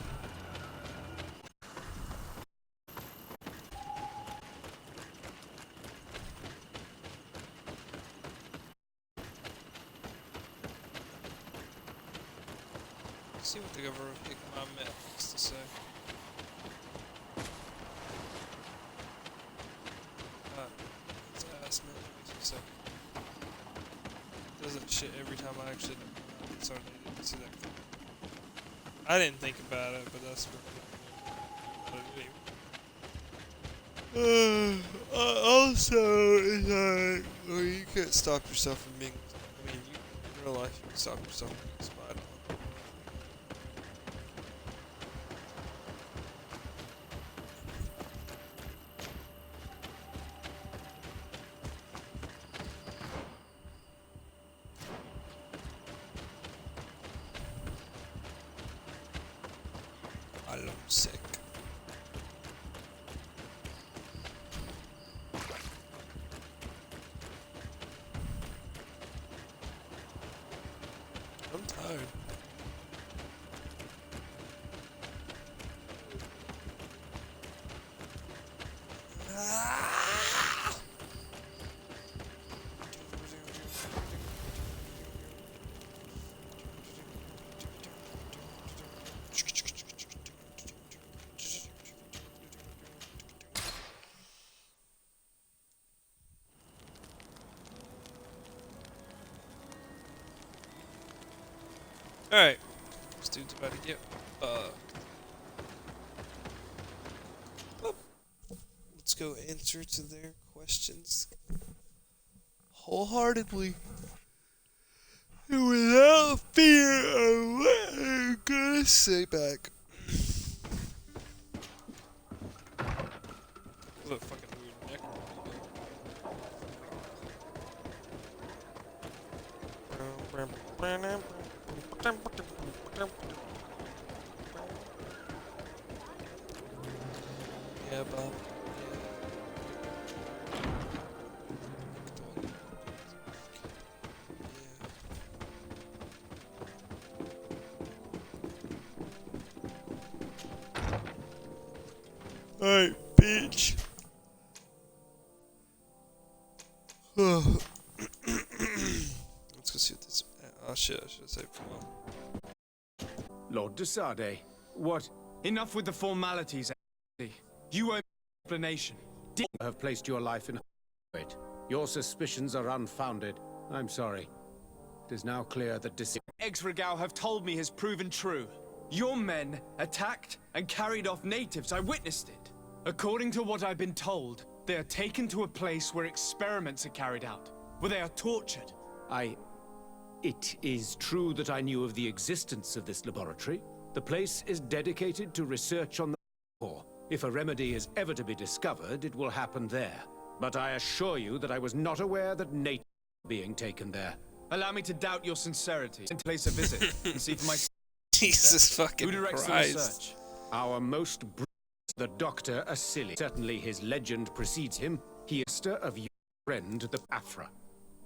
Let's see what the governor of Pigma has to say. It's ass man. Makes me sick. Does that shit every time I actually sorry, I didn't see that coming. I didn't think about it, but that's what also, it's like, well, you can't stop yourself from being, I mean, in real life, you can stop yourself from being spied on. I'm sick. I'm tired. Alright. This dude's about to get let's go answer to their questions wholeheartedly and without fear of what I'm gonna say back. What a fucking weird neck. Yeah, Bob. Alright, bitch. Let's go see what this. Oh shit, I should have saved for one.
Lord de Sade, what?
Enough with the formalities, Asili. You owe me an explanation.
I have placed your life in wait. Your suspicions are unfounded. I'm sorry. It is now clear that
Ex-Regal have told me has proven true. Your men attacked and carried off natives. I witnessed it. According to what I've been told, they are taken to a place where experiments are carried out, where they are tortured.
It is true that I knew of the existence of this laboratory. The place is dedicated to research on the core. If a remedy is ever to be discovered, it will happen there. But I assure you that I was not aware that natives were being taken there.
Allow me to doubt your sincerity and place a visit and see for myself.
Jesus fucking
Who directs the
Christ.
research?
Our most the Dr. Asili. Certainly his legend precedes him. He is master of your friend, the Afra.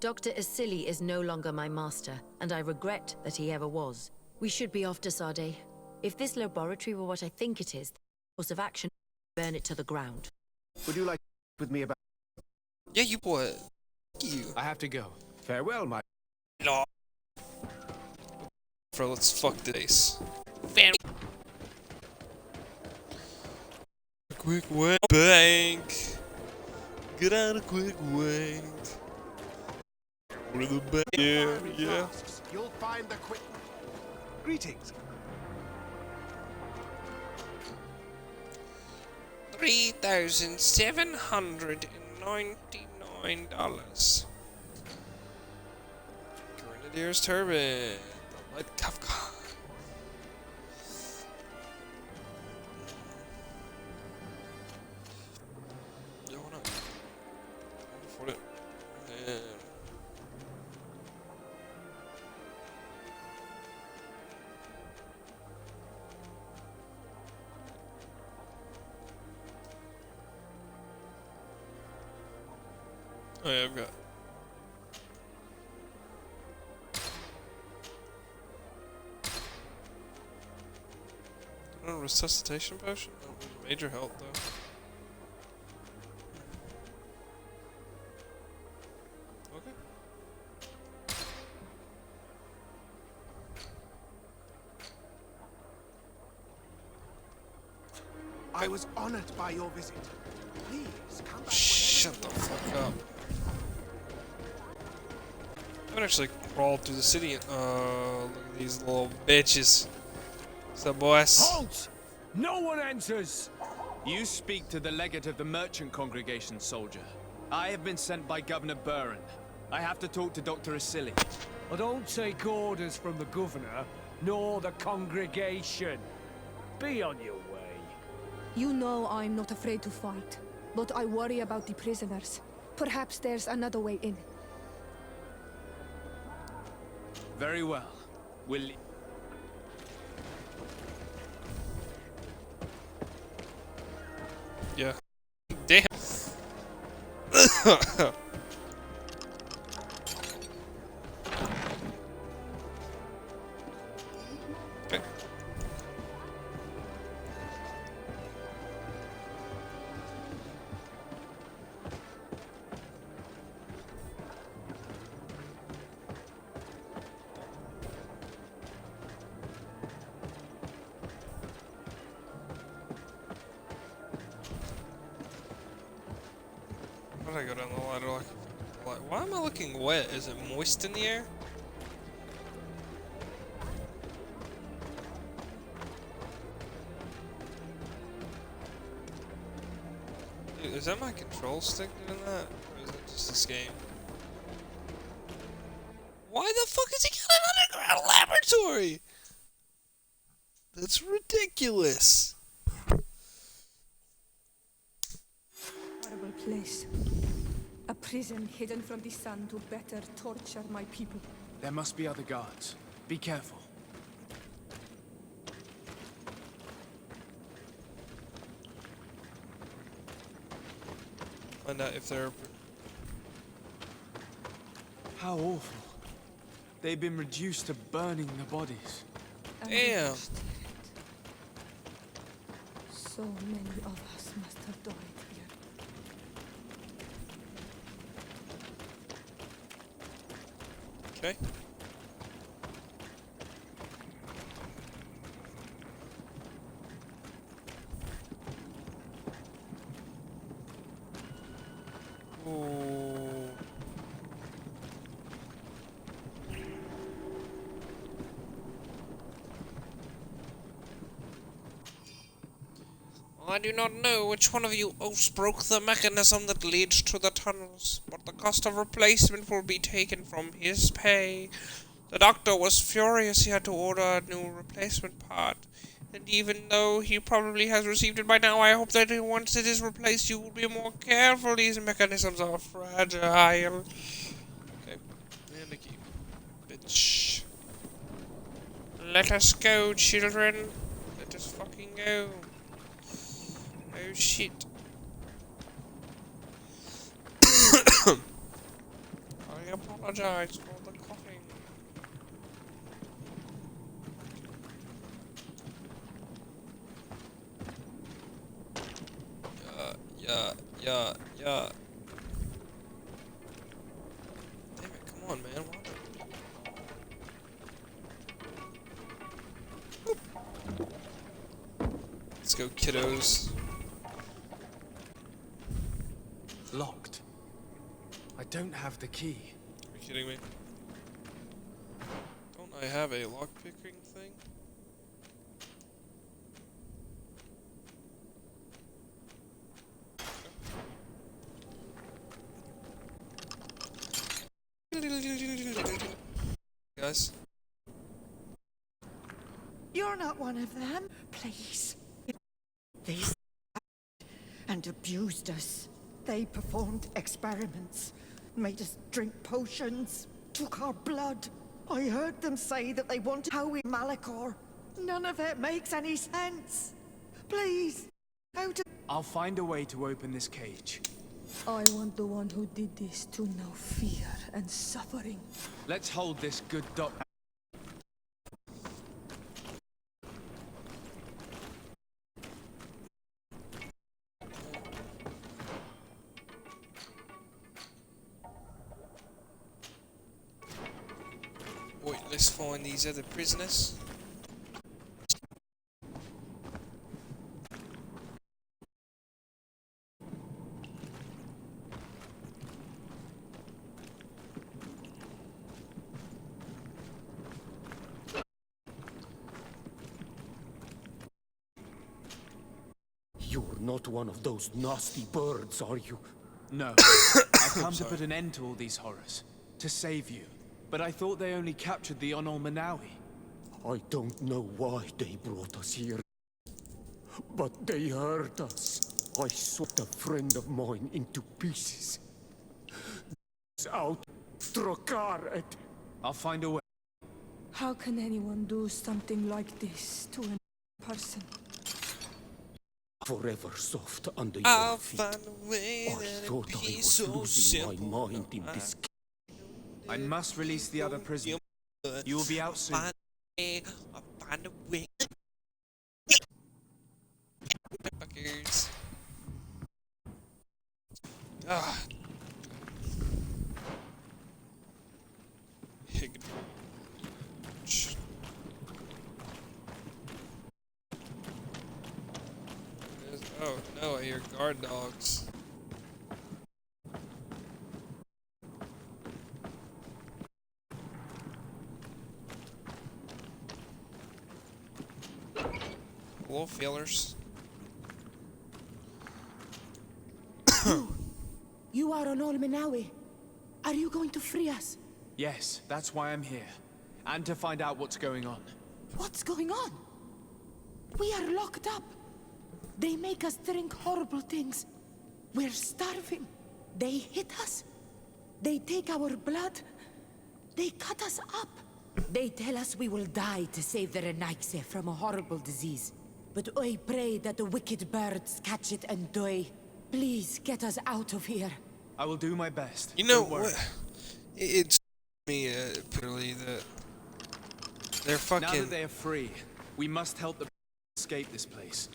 Dr. Asili is no longer my master, and I regret that he ever was. We should be off to Sade. If this laboratory were what I think it is, the course of action would burn it to the ground.
Would you like to speak with me about...
Yeah, you boy. You.
I have to go.
Farewell, my...
No. Let's fuck this. Quick wank bank. Get out a quick wank. With the bank. Yeah.
You'll find the quick. Greetings.
$3,799. Grenadier's turban. The light Kafka. Yeah, why not? Can't afford it. And oh yeah, I've got. A resuscitation potion? Oh, major health though. Okay.
I was honored by your visit. Please come back.
Shut the fuck up. I haven't actually crawled through the city. Look at these little bitches. What's up, boys?
Halt! No one enters! You speak to the legate of the merchant congregation, soldier. I have been sent by Governor Burren. I have to talk to Dr. Asili.
I don't take orders from the governor, nor the congregation. Be on your way.
You know I'm not afraid to fight, but I worry about the prisoners. Perhaps there's another way in.
Very well. We'll...
Yeah. Damn. Okay. How did I go down the ladder like? Why am I looking wet? Is it moist in the air? Dude, is that my control stick doing that? Or is it just this game? Why the fuck is he got an underground laboratory? That's ridiculous.
Horrible place. A prison hidden from the sun to better torture my people.
There must be other guards. Be careful.
Find out if they're...
How awful. They've been reduced to burning the bodies.
Damn.
So many of us must have died here.
Okay. Ooh. I do not know which one of you oafs broke the mechanism that leads to the tunnels, but the cost of replacement will be taken from his pay. The doctor was furious he had to order a new replacement part, and even though he probably has received it by now, I hope that once it is replaced you will be more careful. These mechanisms are fragile. Okay, and a key. Bitch. Let us go, children. Let us fucking go. Oh shit. I apologize for the coughing. Yeah. Damn it, come on, man. Let's go, kiddos.
Locked. I don't have the key.
Are you kidding me? Don't I have a lockpicking thing? Guys.
You're not one of them. Please. They and abused us. They performed experiments, made us drink potions, took our blood. I heard them say that they wanted Howie Malachor. None of it makes any sense. Please, how to...
I'll find a way to open this cage.
I want the one who did this to know fear and suffering.
Let's hold this good doctor.
Wait, let's find these other prisoners.
You're not one of those nasty birds, are you?
No. I've come to put an end to all these horrors. To save you. But I thought they only captured the Onol Manawi.
I don't know why they brought us here. But they hurt us. I swept a friend of mine into pieces. Out Trokaret.
I'll find a way.
How can anyone do something like this to a person?
forever soft under
I'll
your feet.
find a way
I
that it
thought I
be
was
so
losing my
simple.
mind in this.
I must release the other prisoner. You will be out soon.
I'll find a way. Fuckers. Ah. Oh no, I hear guard dogs. Hello, feelers.
You are on Olmenawi. Are you going to free us?
Yes, that's why I'm here. And to find out what's going on.
What's going on? We are locked up. They make us drink horrible things. We're starving. They hit us. They take our blood. They cut us up. They tell us we will die to save the Renaigse from a horrible disease. But I pray that the wicked birds catch it and die. Please get us out of here.
I will do my best.
You know
Don't worry.
what? It's me purely that they're fucking.
Now that they are free, we must help them escape this place.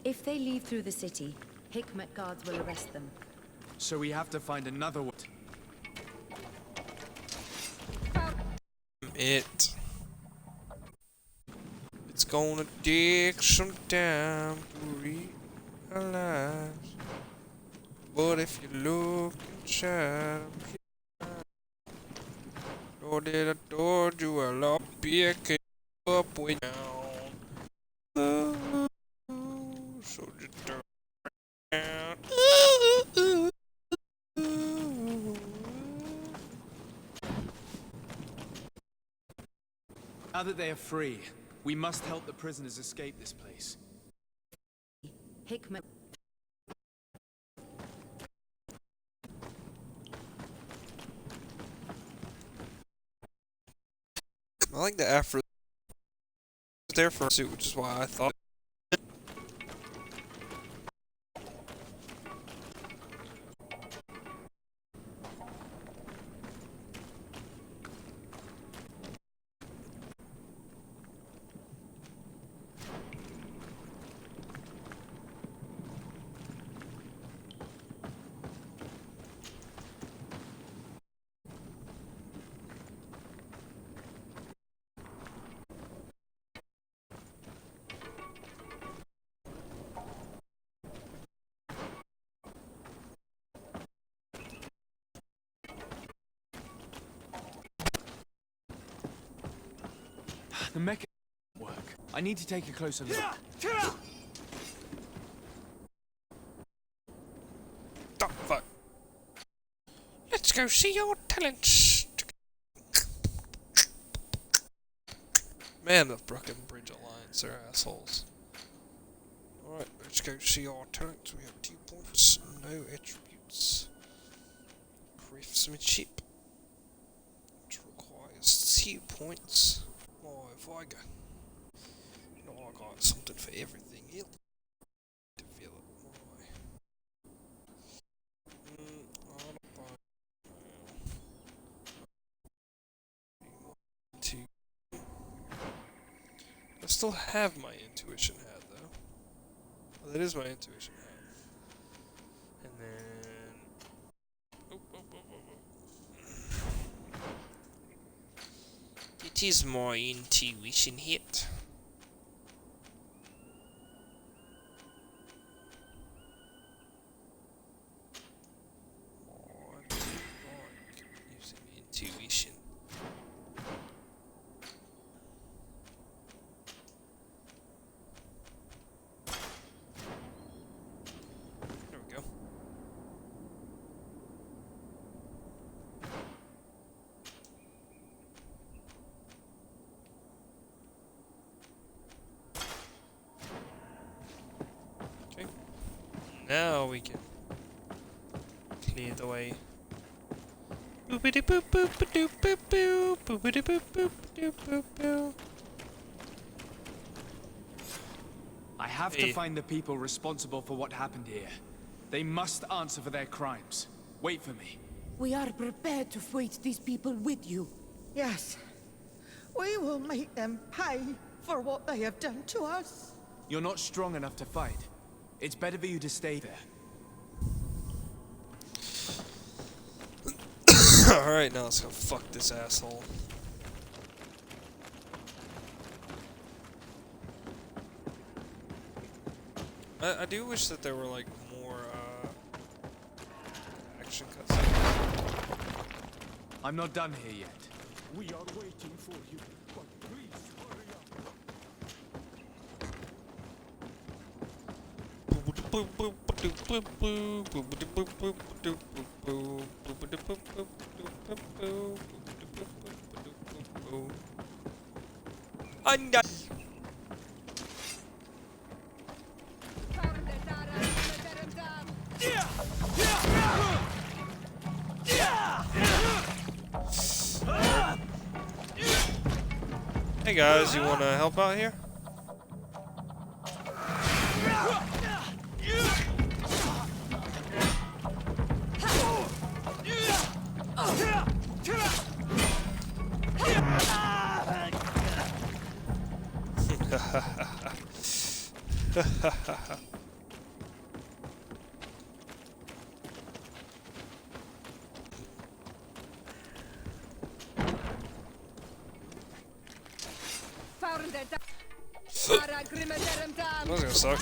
If they leave through the city, Hikmet guards will arrest them.
So we have to find another way.
It's gonna take some time to realize. But if you look inside, know that I told you I'll all be okay up with down. So just turn around.
Now that they are free, we must help the prisoners escape this place.
Hikmet.
I like the afro. There for a suit, which is why I thought.
The mechanism won't work. I need to take a closer look.
Oh, fuck. Let's go see your talents. Man, the Brooklyn Bridge Alliance are assholes. Alright, let's go see our talents. We have 2 points, no attributes. Craftsmanship, which requires 2 points. Oh, if I go. You know, I got something for everything here. Develop I still have my intuition hat though. Well, that is my intuition hat. And then it is my intuition hit. I don't like using intuition. There we go. Okay. Now we can clear the way. Boopity boop boop doop boop boop boopity boop boop doop boop boop.
I have to find the people responsible for what happened here. They must answer for their crimes. Wait for me.
We are prepared to fight these people with you.
Yes. We will make them pay for what they have done to us.
You're not strong enough to fight. It's better for you to stay there.
Alright, now let's go fuck this asshole. I do wish that there were like more action cuts.
I'm not done here yet.
We are waiting for you, but please hurry
I'm done. Hey guys, you wanna help out here? That was gonna suck.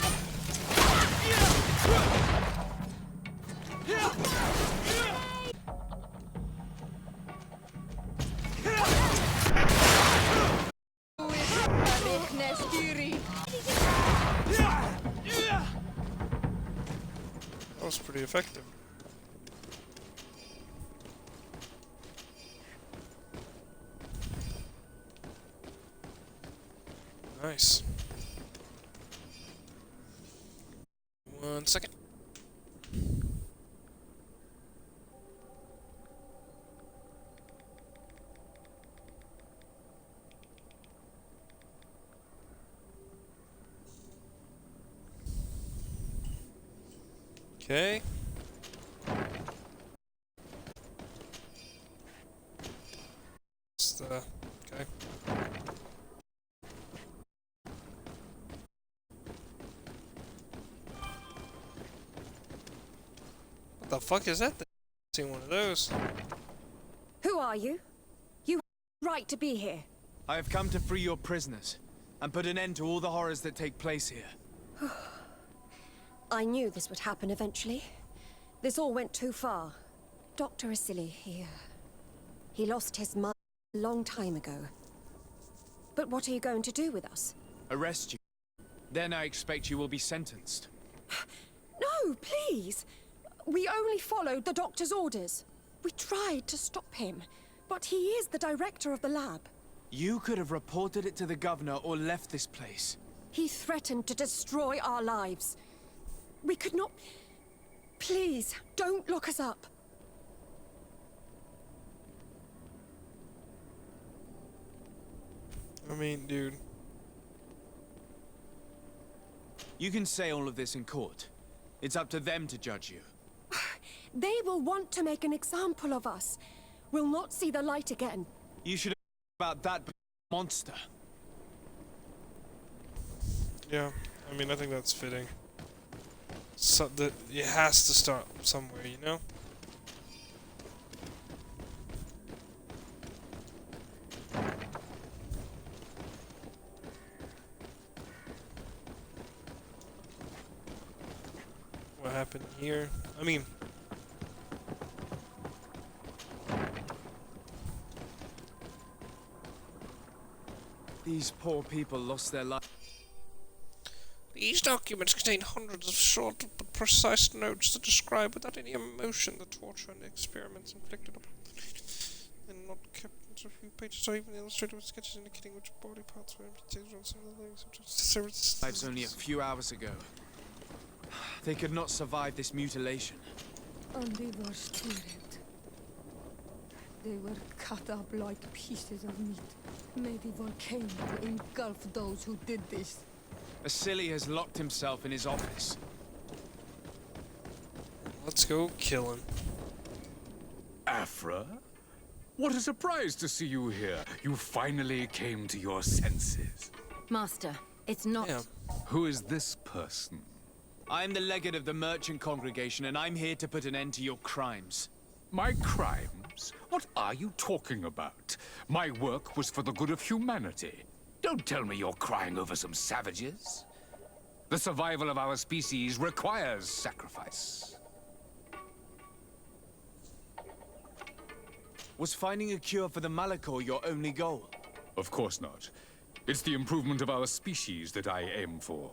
That was pretty effective. Nice. 1 second. Okay. Okay. What the fuck is that thing? I've seen one of those.
Who are you? You have right to be here.
I have come to free your prisoners and put an end to all the horrors that take place here.
I knew this would happen eventually. This all went too far. Dr. Asili, he lost his mind a long time ago. But what are you going to do with us?
Arrest you. Then I expect you will be sentenced.
No, please! We only followed the doctor's orders. We tried to stop him, but he is the director of the lab.
You could have reported it to the governor or left this place.
He threatened to destroy our lives. We could not... Please, don't lock us up.
I mean, dude.
You can say all of this in court. It's up to them to judge you.
They will want to make an example of us. We'll not see the light again.
You should have about that monster.
Yeah, I mean, I think that's fitting. So it has to start somewhere, you know? What happened here? I mean...
These poor people lost their lives.
These documents contain hundreds of short but precise notes that describe without any emotion the torture and experiments inflicted upon them. And not kept into a few pages or even illustrated with sketches indicating which body parts were amputated on some of the things.
Lives only a few hours ago. They could not survive this mutilation.
And they were steered. They were cut up like pieces of meat. May the volcano engulf those who did this.
Asili has locked himself in his office.
Let's go kill him.
Afra? What a surprise to see you here. You finally came to your senses.
Master, it's not...
Yeah.
Who is this person?
I'm the legate of the merchant congregation, and I'm here to put an end to your crimes.
My crimes? What are you talking about? My work was for the good of humanity. Don't tell me you're crying over some savages. The survival of our species requires sacrifice.
Was finding a cure for the Malachor your only goal?
Of course not. It's the improvement of our species that I aim for.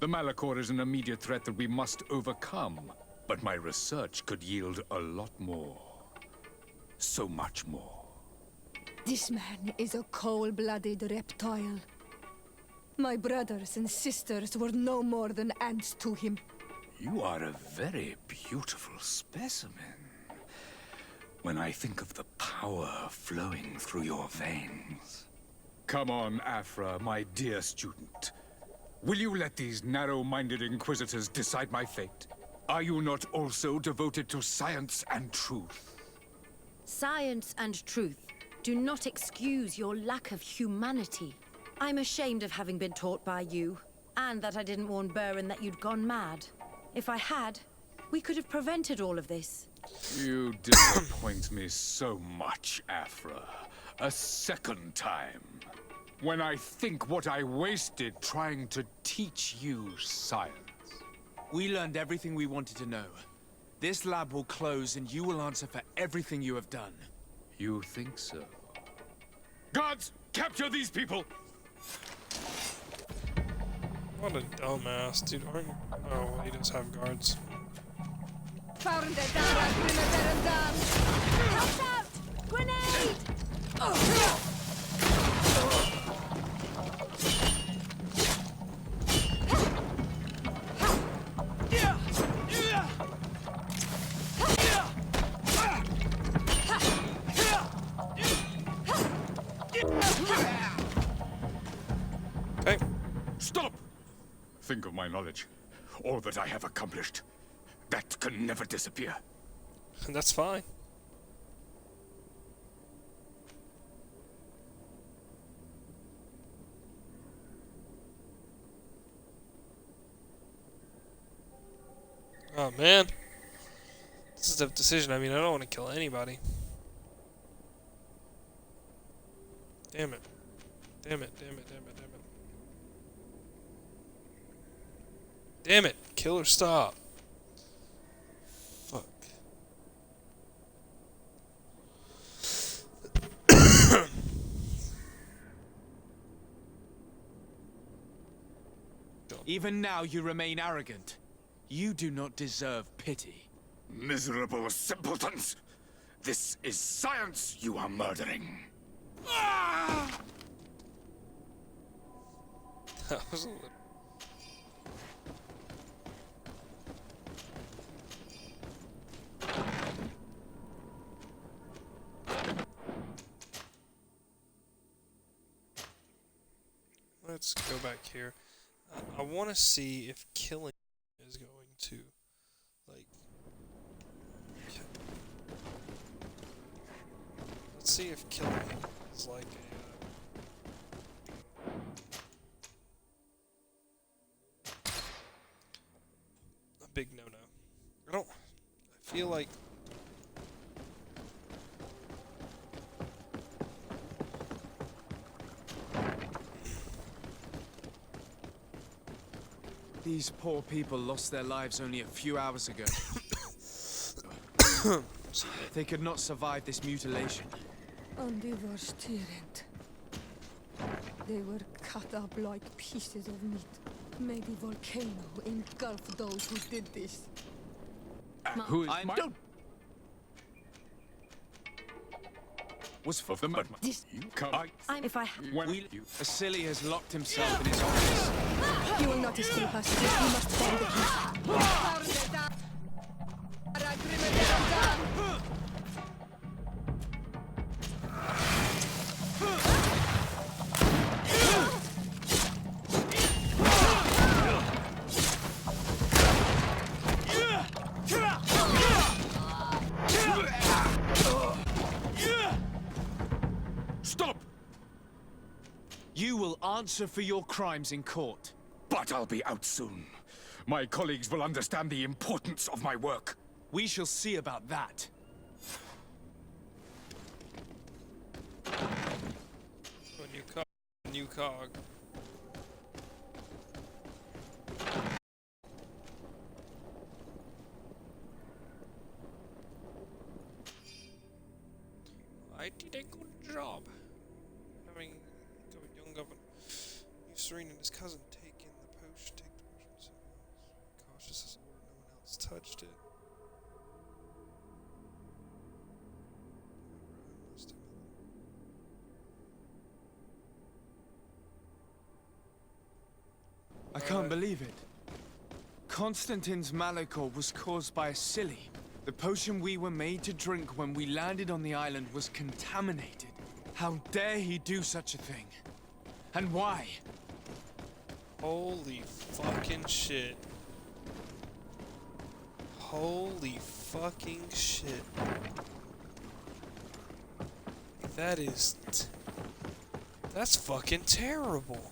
The Malachor is an immediate threat that we must overcome, but my research could yield a lot more. So much more.
This man is a cold-blooded reptile. My brothers and sisters were no more than ants to him.
You are a very beautiful specimen. When I think of the power flowing through your veins. Come on, Afra, my dear student. Will you let these narrow-minded inquisitors decide my fate? Are you not also devoted to science and truth?
Science and truth do not excuse your lack of humanity. I'm ashamed of having been taught by you, and that I didn't warn Burin that you'd gone mad. If I had, we could have prevented all of this.
You disappoint me so much, Afra. A second time. When I think what I wasted trying to teach you science.
We learned everything we wanted to know. This lab will close and you will answer for everything you have done.
You think so? Guards, capture these people!
What a dumbass, dude. Oh, he does have guards.
Found it, help out! Grenade!
Okay.
Stop! Think of my knowledge. All that I have accomplished. That can never disappear.
That's fine. Oh man. This is a tough decision. I mean, I don't want to kill anybody. Damn it. Damn it, damn it, damn it, damn it. Damn it! Killer, stop! Fuck.
Even now you remain arrogant. You do not deserve pity.
Miserable simpletons! This is science you are murdering.
That was a little... Let's go back here. I want to see if killing is going to, like... Let's see if killing is like a big no-no. I feel like...
These poor people lost their lives only a few hours ago. They could not survive this mutilation.
And they were steerant. They were cut up like pieces of meat. May the volcano engulf those who did this.
Who is my...
Was for the madman.
You come.
If I...
Asili has locked himself in his office.
You will not escape us. You must find the key.
answer for your crimes in court.
But I'll be out soon. My colleagues will understand the importance of my work.
We shall see about that.
New cog. I did a good job. Having a young governor, Serene and his cousin take the potion from someone else. Cautious as a word, no one else touched it.
I can't believe it. Constantine's malachor was caused by Asili. The potion we were made to drink when we landed on the island was contaminated. How dare he do such a thing? And why?
Holy fucking shit. Holy fucking shit. That's fucking terrible.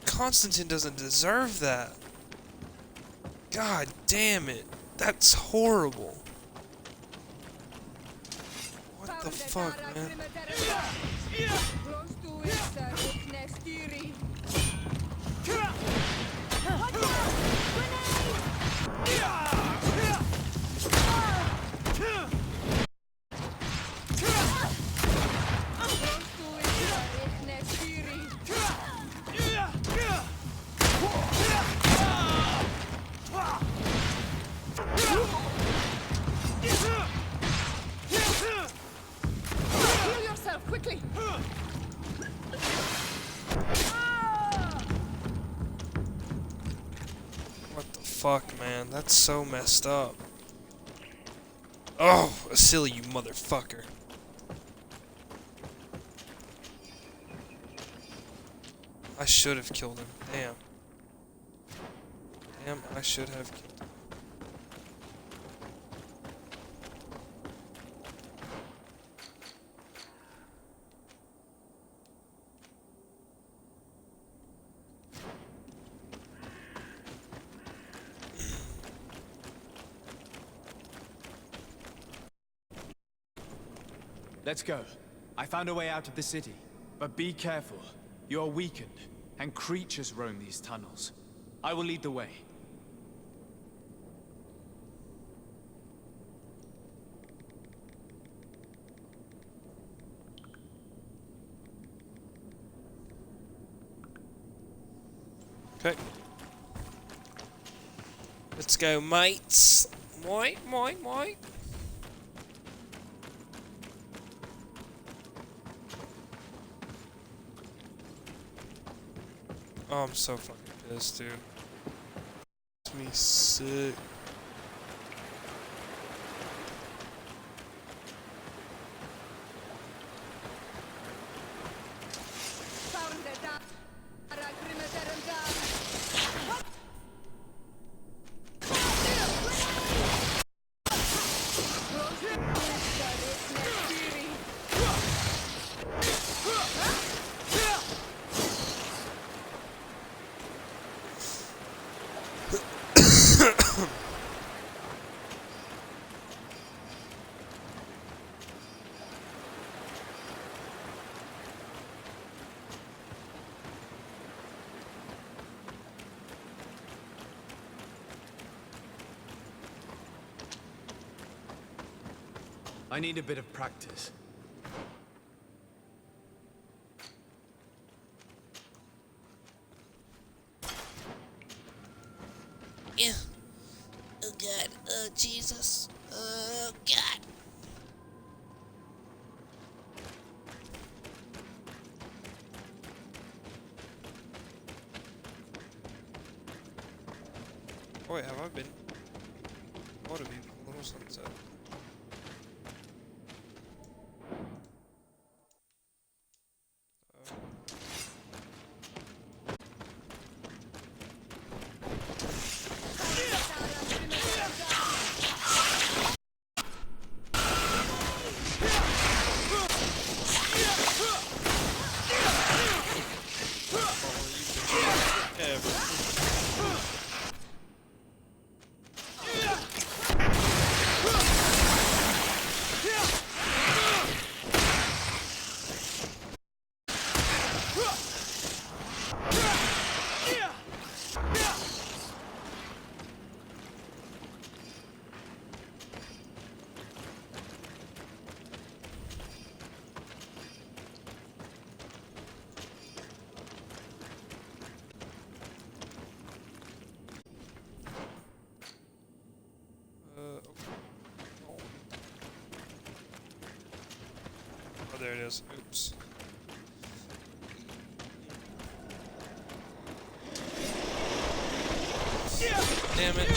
Constantine doesn't deserve that. God damn it. That's horrible. What the fuck, man?
Quickly!
What the fuck, man? That's so messed up. Oh, Asili, you motherfucker. I should have killed him. Damn. Damn, I should have killed him.
Let's go. I found a way out of the city. But be careful. You are weakened, and creatures roam these tunnels. I will lead the way.
Okay. Let's go, mates. Moi. Oh, I'm so fucking pissed, dude. Makes me sick.
I need a bit of practice.
Yeah. Oh God. Oh Jesus. Oh God.
Oh wait, have I been? What have you been? Little sunset. Oh, there it is. Oops. Damn it.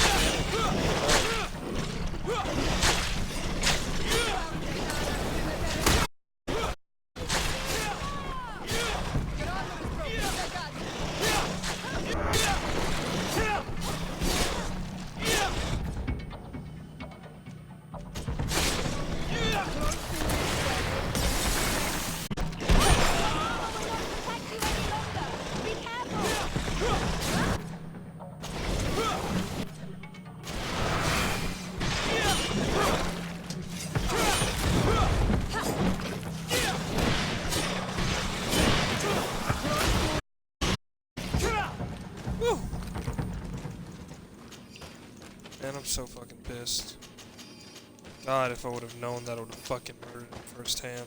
Woo. Man, I'm so fucking pissed. God, if I would have known that, I would have fucking murdered him firsthand.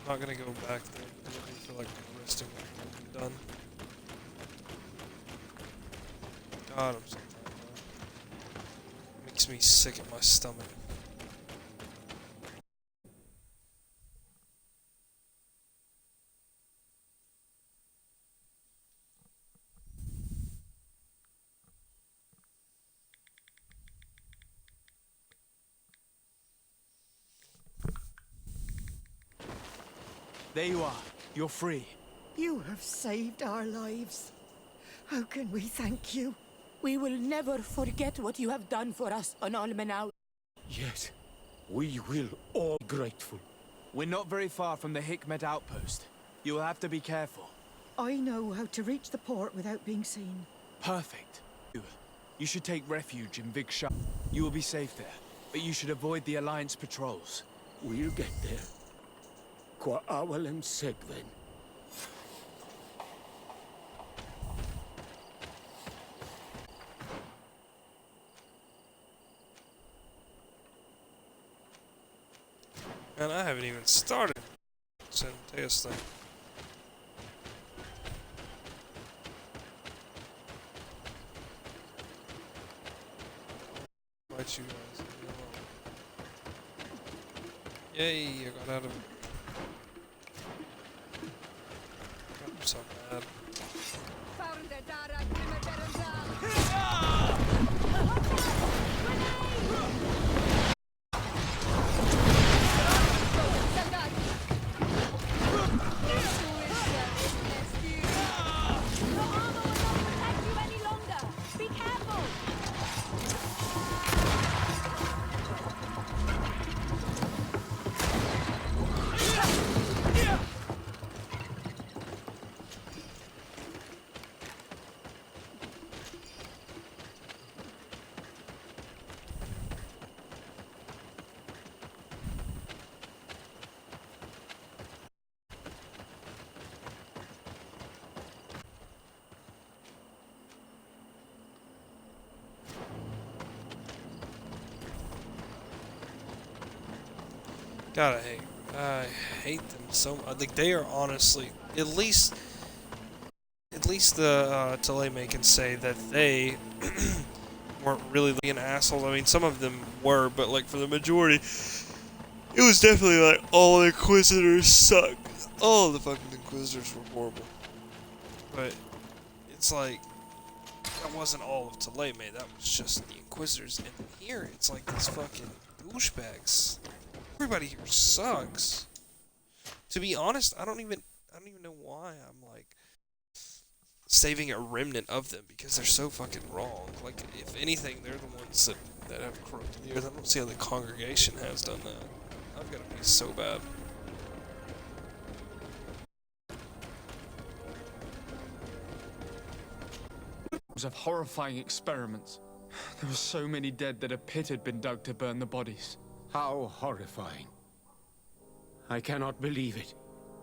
I'm not gonna go back there. I'm looking for like resting when I'm done. God, I'm so tired, man. Makes me sick at my stomach.
There you are. You're free.
You have saved our lives. How can we thank you? We will never forget what you have done for us on Almenau.
Yes, we will all be grateful.
We're not very far from the Hikmet outpost. You'll have to be careful.
I know how to reach the port without being seen.
Perfect. You should take refuge in Vigsha. You will be safe there, but you should avoid the Alliance patrols.
We'll get there. Qua awalem segven.
Man, I haven't even started Centeus thing. Invite you guys. Yay, I got out of it. I'm so mad. God, I hate them so much. Like, they are honestly, at least the Taleme can say that they weren't really being assholes. I mean, some of them were, but like for the majority, it was definitely like all Inquisitors suck. All the fucking Inquisitors were horrible. But it's like that wasn't all of Taleme. That was just the Inquisitors. And here, it's like these fucking douchebags. Everybody here sucks. To be honest, I don't even know why I'm like saving a remnant of them, because they're so fucking wrong. Like, if anything, they're the ones that have corrupted the earth. I don't see how the congregation has done that. I've got to be so bad.
Of horrifying experiments. There were so many dead that a pit had been dug to burn the bodies.
How horrifying. I cannot believe it.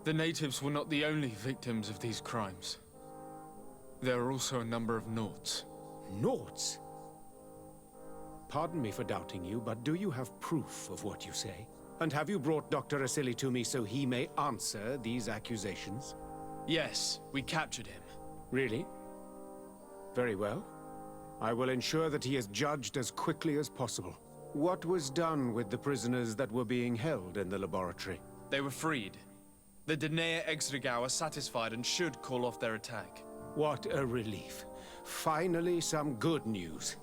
The natives were not the only victims of these crimes. There are also a number of Nauts.
Nauts? Pardon me for doubting you, but do you have proof of what you say? And have you brought Dr. Asili to me so he may answer these accusations?
Yes, we captured him.
Really? Very well. I will ensure that he is judged as quickly as possible. What was done with the prisoners that were being held in the laboratory?
They were freed. The Danae Exregau are satisfied and should call off their attack.
What a relief. Finally, some good news.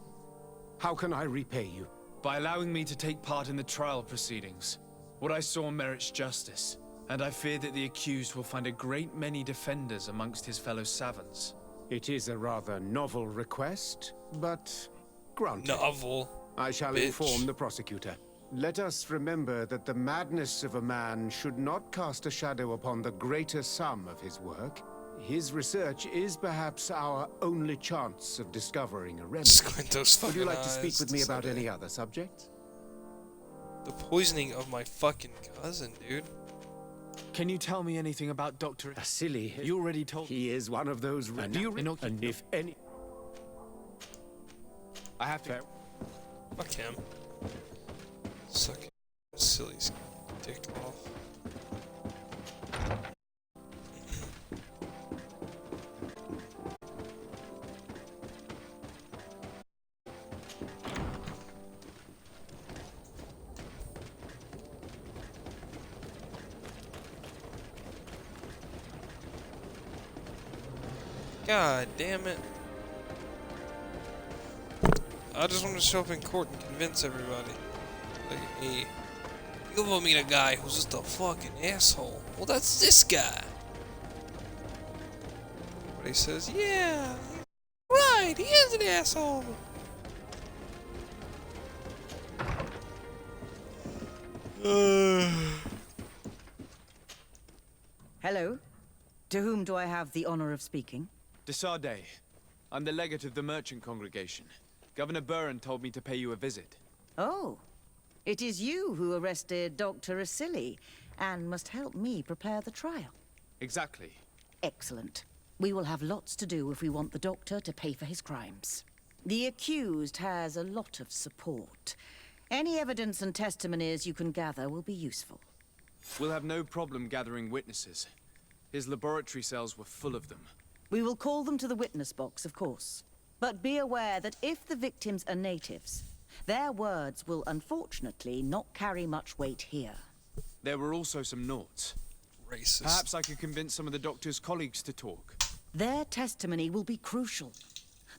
How can I repay you?
By allowing me to take part in the trial proceedings. What I saw merits justice, and I fear that the accused will find a great many defenders amongst his fellow savants.
It is a rather novel request, but granted.
Novel.
I shall inform the prosecutor. Let us remember that the madness of a man should not cast a shadow upon the greater sum of his work. His research is perhaps our only chance of discovering a remedy. Would you like to speak with me about any other subjects?
The poisoning of my fucking cousin, dude.
Can you tell me anything about Dr.
Asili?
You already told me.
He is one of those... And if any...
I have to...
Fuck him. Suck Asili's dick off. God damn it. I just want to show up in court and convince everybody. Like, hey, you will meet a guy who's just a fucking asshole. Well, that's this guy. But he says, yeah, right, he is an asshole.
Hello? To whom do I have the honor of speaking?
Desade. I'm the legate of the merchant congregation. Governor Burren told me to pay you a visit.
Oh, it is you who arrested Dr. Asili and must help me prepare the trial.
Exactly.
Excellent. We will have lots to do if we want the doctor to pay for his crimes. The accused has a lot of support. Any evidence and testimonies you can gather will be useful.
We'll have no problem gathering witnesses. His laboratory cells were full of them.
We will call them to the witness box, of course. But be aware that if the victims are natives, their words will unfortunately not carry much weight here.
There were also some noughts.
Racist.
Perhaps I could convince some of the doctor's colleagues to talk.
Their testimony will be crucial.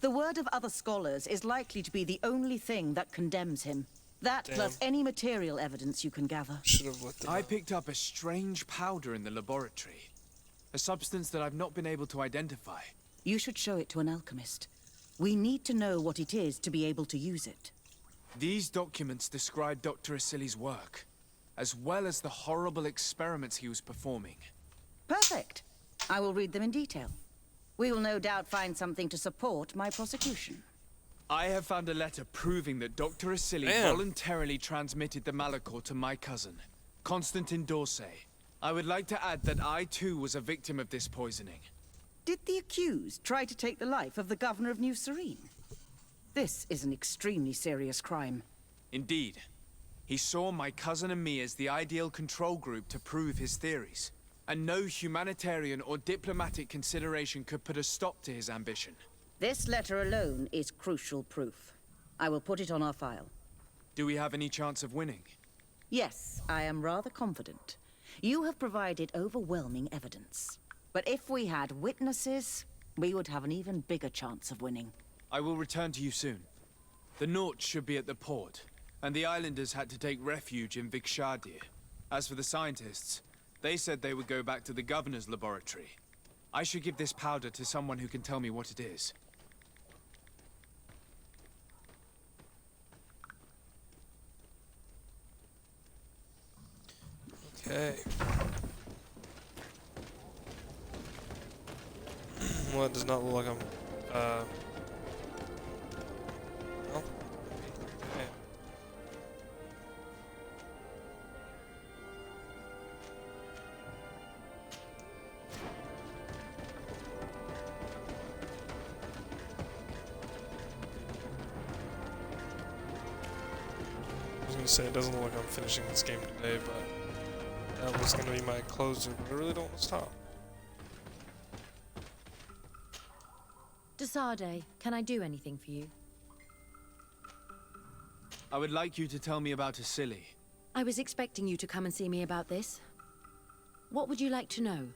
The word of other scholars is likely to be the only thing that condemns him. That plus any material evidence you can gather.
Should have let them
I picked up a strange powder in the laboratory. A substance that I've not been able to identify.
You should show it to an alchemist. We need to know what it is to be able to use it.
These documents describe Dr. Asili's work, as well as the horrible experiments he was performing.
Perfect. I will read them in detail. We will no doubt find something to support my prosecution.
I have found a letter proving that Dr. Asili voluntarily transmitted the Malachor to my cousin, Constantin Dorsey. I would like to add that I too was a victim of this poisoning.
Did the accused try to take the life of the governor of New Serene? This is an extremely serious crime.
Indeed. He saw my cousin and me as the ideal control group to prove his theories. And no humanitarian or diplomatic consideration could put a stop to his ambition.
This letter alone is crucial proof. I will put it on our file.
Do we have any chance of winning?
Yes, I am rather confident. You have provided overwhelming evidence. But if we had witnesses, we would have an even bigger chance of winning.
I will return to you soon. The Nauts should be at the port, and the islanders had to take refuge in Vikshadir. As for the scientists, they said they would go back to the governor's laboratory. I should give this powder to someone who can tell me what it is.
Okay. Well, it does not look like I'm, well, okay. I was gonna say, it doesn't look like I'm finishing this game today, but that was gonna be my closer, but I really don't want to stop.
Desade, can I do anything for you?
I would like you to tell me about Asili.
I was expecting you to come and see me about this. What would you like to know?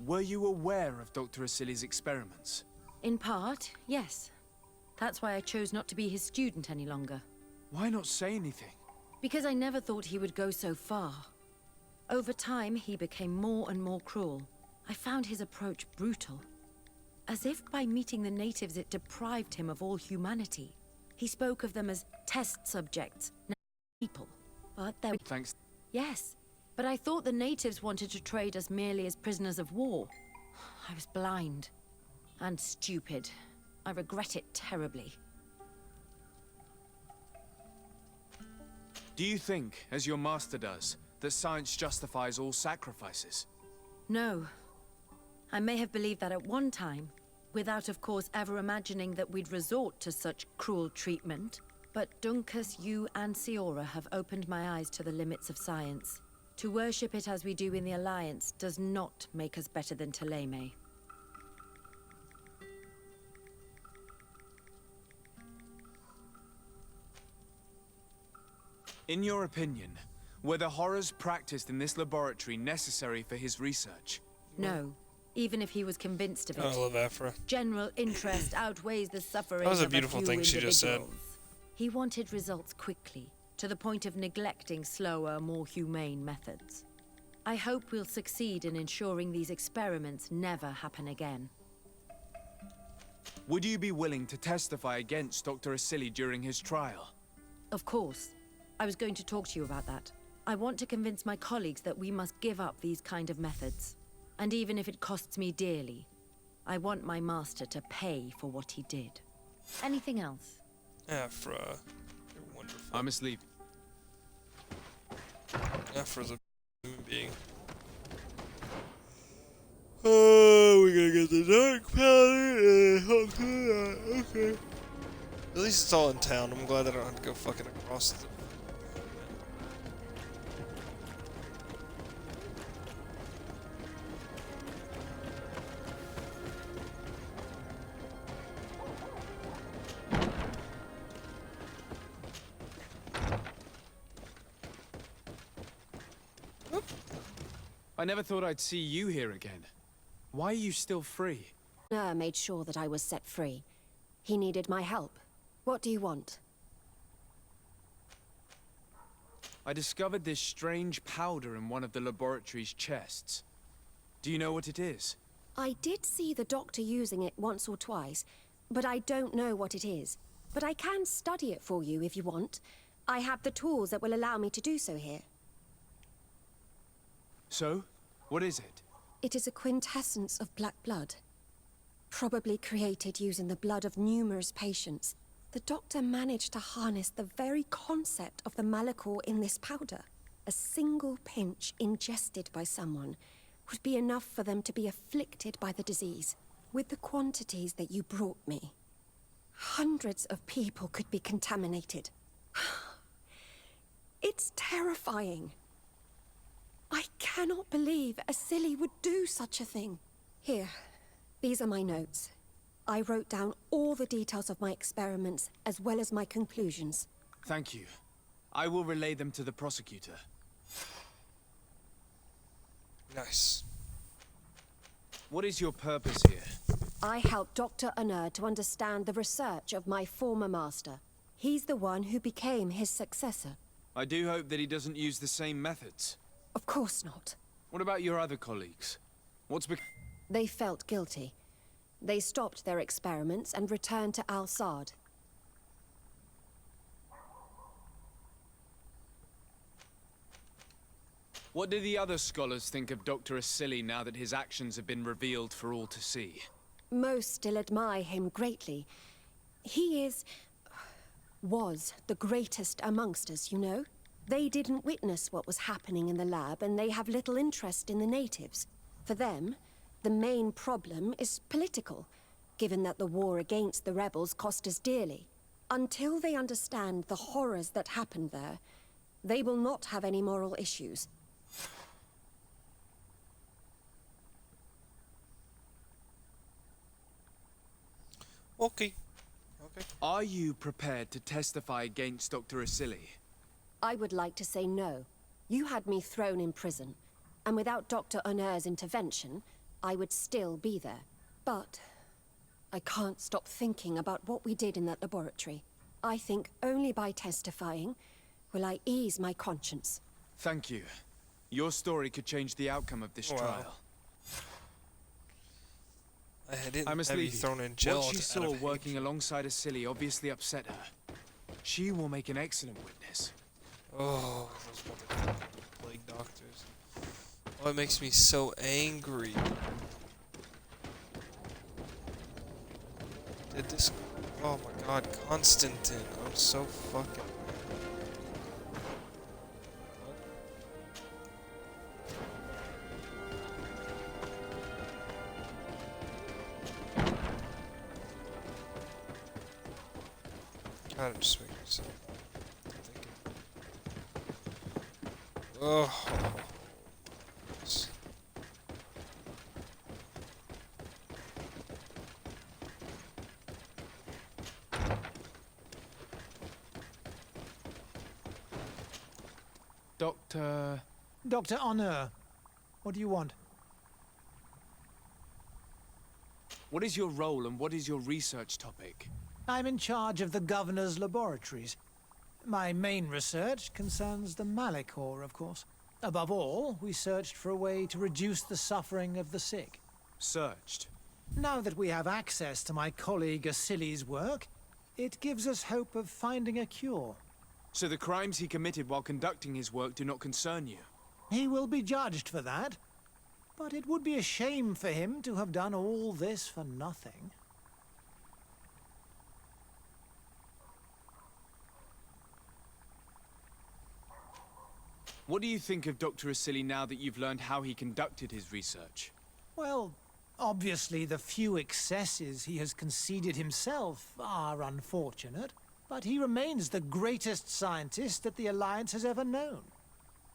Were you aware of Dr. Asili's experiments?
In part, yes. That's why I chose not to be his student any longer.
Why not say anything?
Because I never thought he would go so far. Over time, he became more and more cruel. I found his approach brutal. As if by meeting the natives it deprived him of all humanity. He spoke of them as test subjects, not people. But they...
Thanks.
Yes, but I thought the natives wanted to trade us merely as prisoners of war. I was blind. And stupid. I regret it terribly.
Do you think, as your master does, that science justifies all sacrifices?
No. I may have believed that at one time, without of course ever imagining that we'd resort to such cruel treatment. But Dunkus, you and Siora have opened my eyes to the limits of science. To worship it as we do in the Alliance does not make us better than Thélème.
In your opinion, were the horrors practiced in this laboratory necessary for his research?
No, even if he was convinced of it.
I love Afra.
General interest outweighs the suffering
That was a
of
beautiful
few
thing she just said.
individuals. He wanted results quickly, to the point of neglecting slower, more humane methods. I hope we'll succeed in ensuring these experiments never happen again.
Would you be willing to testify against Dr. Asili during his trial?
Of course. I was going to talk to you about that. I want to convince my colleagues that we must give up these kind of methods. And even if it costs me dearly, I want my master to pay for what he did. Anything else?
Afra, you're wonderful.
I must leave.
Afra's a human being. Oh, we're gonna get the dark powder. Okay. At least it's all in town. I'm glad I don't have to go fucking across the...
I never thought I'd see you here again. Why are you still free?
Made sure that I was set free. He needed my help. What do you want?
I discovered this strange powder in one of the laboratory's chests. Do you know what it is?
I did see the doctor using it once or twice, but I don't know what it is. But I can study it for you if you want. I have the tools that will allow me to do so here.
So? What is it?
It is a quintessence of black blood. Probably created using the blood of numerous patients. The doctor managed to harness the very concept of the Malachor in this powder. A single pinch ingested by someone would be enough for them to be afflicted by the disease. With the quantities that you brought me, hundreds of people could be contaminated. It's terrifying. I cannot believe Asili would do such a thing. Here, these are my notes. I wrote down all the details of my experiments, as well as my conclusions.
Thank you. I will relay them to the prosecutor.
Nice.
What is your purpose here?
I helped Dr. Unur to understand the research of my former master. He's the one who became his successor.
I do hope that he doesn't use the same methods.
Of course not.
What about your other colleagues?
They felt guilty. They stopped their experiments and returned to Al-Sad.
What do the other scholars think of Dr. Asili now that his actions have been revealed for all to see?
Most still admire him greatly. He was the greatest amongst us, you know? They didn't witness what was happening in the lab, and they have little interest in the natives. For them, the main problem is political, given that the war against the rebels cost us dearly. Until they understand the horrors that happened there, they will not have any moral issues.
Okay. Okay.
Are you prepared to testify against Dr. Asili?
I would like to say no. You had me thrown in prison, and without Dr. Honor's intervention, I would still be there. But I can't stop thinking about what we did in that laboratory. I think only by testifying will I ease my conscience.
Thank you. Your story could change the outcome of this trial.
I must be thrown in jail.
What she saw working alongside Asili obviously upset her. She will make an excellent witness.
Oh, those motherfucking plague doctors. Oh, it makes me so angry. Did this... Oh my god, Constantine. I'm so fucking... Gotta just make yourself thinking. Oh.
Dr. Honor, what do you want?
What is your role and what is your research topic?
I'm in charge of the governor's laboratories. My main research concerns the Malachor, of course. Above all, we searched for a way to reduce the suffering of the sick.
Searched?
Now that we have access to my colleague Asili's work, it gives us hope of finding a cure.
So the crimes he committed while conducting his work do not concern you?
He will be judged for that. But it would be a shame for him to have done all this for nothing.
What do you think of Dr. Asili now that you've learned how he conducted his research?
Well, obviously the few excesses he has conceded himself are unfortunate, but he remains the greatest scientist that the Alliance has ever known.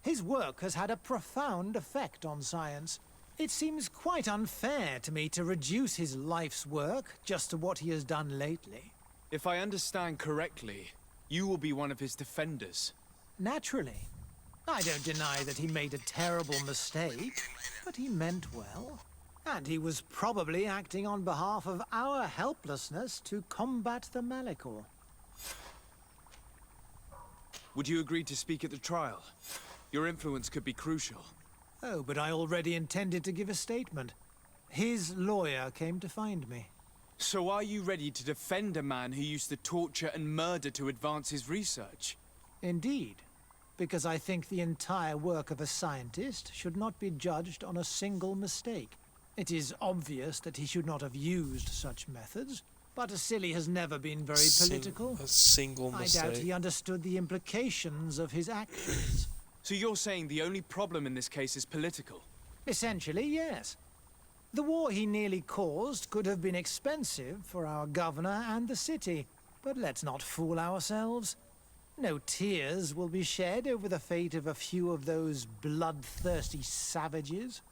His work has had a profound effect on science. It seems quite unfair to me to reduce his life's work just to what he has done lately.
If I understand correctly, you will be one of his defenders.
Naturally. I don't deny that he made a terrible mistake, but he meant well. And he was probably acting on behalf of our helplessness to combat the Malachor.
Would you agree to speak at the trial? Your influence could be crucial.
Oh, but I already intended to give a statement. His lawyer came to find me.
So are you ready to defend a man who used to torture and murder to advance his research?
Indeed. Because I think the entire work of a scientist should not be judged on a single mistake. It is obvious that he should not have used such methods, but Asili has never been very political.
A single mistake.
I doubt he understood the implications of his actions.
So you're saying the only problem in this case is political?
Essentially, yes. The war he nearly caused could have been expensive for our governor and the city, but let's not fool ourselves. No tears will be shed over the fate of a few of those bloodthirsty savages.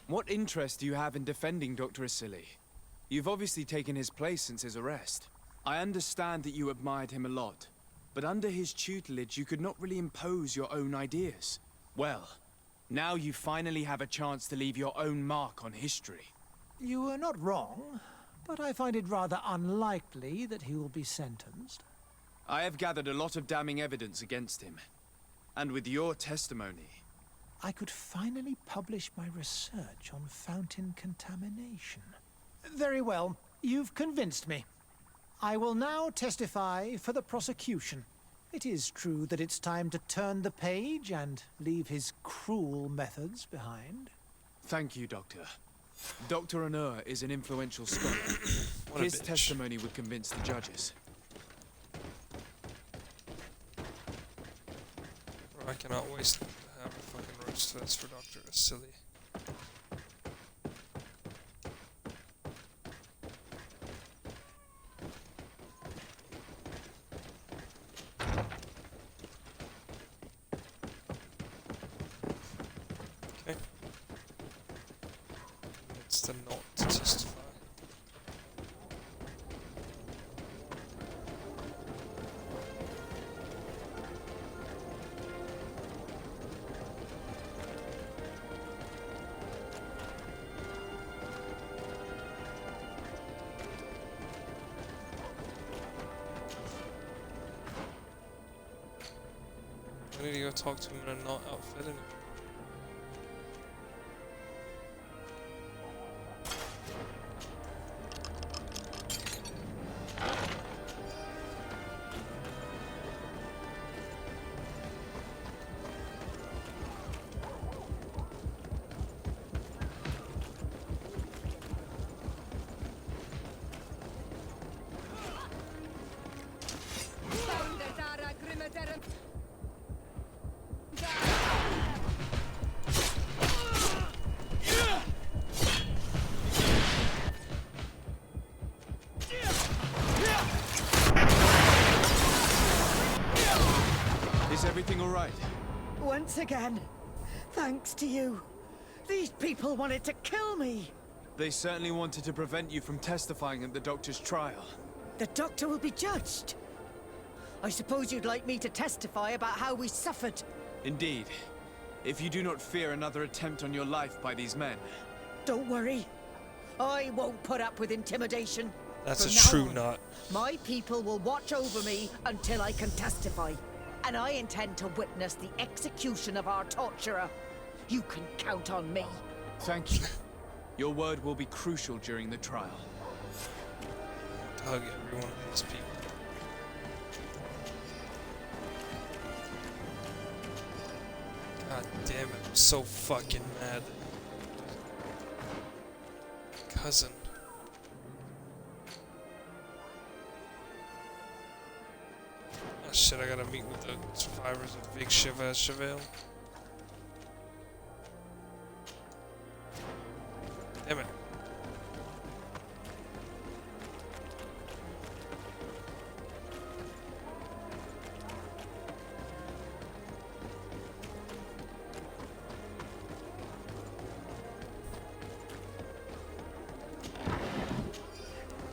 What interest do you have in defending Dr. Asili? You've obviously taken his place since his arrest. I understand that you admired him a lot, but under his tutelage you could not really impose your own ideas. Well, now you finally have a chance to leave your own mark on history.
You were not wrong, but I find it rather unlikely that he will be sentenced.
I have gathered a lot of damning evidence against him. And with your testimony...
I could finally publish my research on fountain contamination. Very well. You've convinced me. I will now testify for the prosecution. It is true that it's time to turn the page and leave his cruel methods behind.
Thank you, Doctor. Dr. Honor is an influential scholar. His testimony would convince the judges.
I cannot waste have a fucking roast fest for Dr. Asili. Okay. I need to go talk to him in a not outfit anymore.
Is everything all right?
Once again, thanks to you. These people wanted to kill me.
They certainly wanted to prevent you from testifying at the doctor's trial.
The doctor will be judged. I suppose you'd like me to testify about how we suffered.
Indeed. If you do not fear another attempt on your life by these men.
Don't worry. I won't put up with intimidation.
That's
From
a
now
true
on,
nut.
My people will watch over me until I can testify. And I intend to witness the execution of our torturer. You can count on me.
Thank you. Your word will be crucial during the trial.
Hug every one of these people. God damn it, I'm so fucking mad. Cousin. Oh shit, I gotta meet with the survivors of Vic Cheval. Damn it.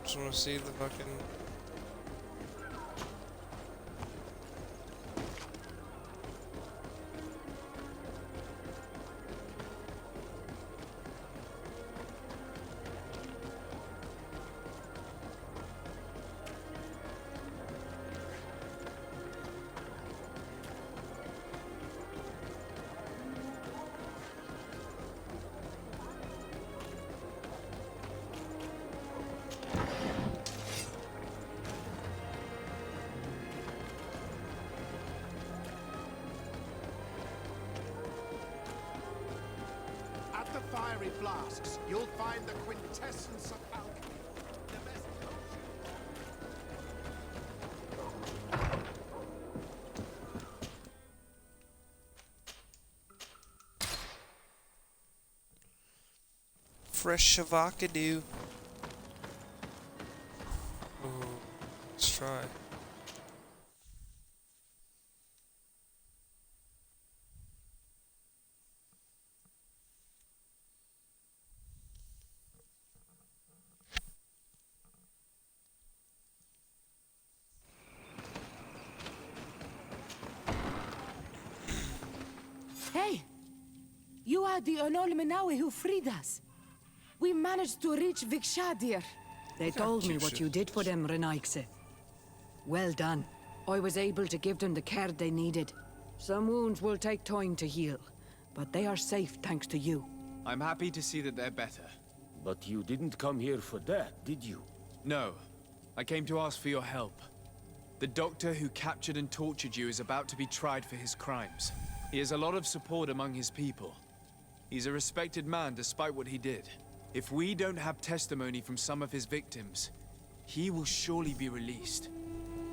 Just wanna see the fucking...
At the fiery flasks, you'll find the quintessence of alchemy. The best
Fresh avocado. Ooh, let's try.
Hey! You are the Onol Menawi who freed us. We managed to reach Vikshadir.
They told me what you did for them, Renaikse. Well done. I was able to give them the care they needed. Some wounds will take time to heal, but they are safe thanks to you.
I'm happy to see that they're better.
But you didn't come here for that, did you?
No. I came to ask for your help. The doctor who captured and tortured you is about to be tried for his crimes. He has a lot of support among his people. He's a respected man despite what he did. If we don't have testimony from some of his victims, he will surely be released.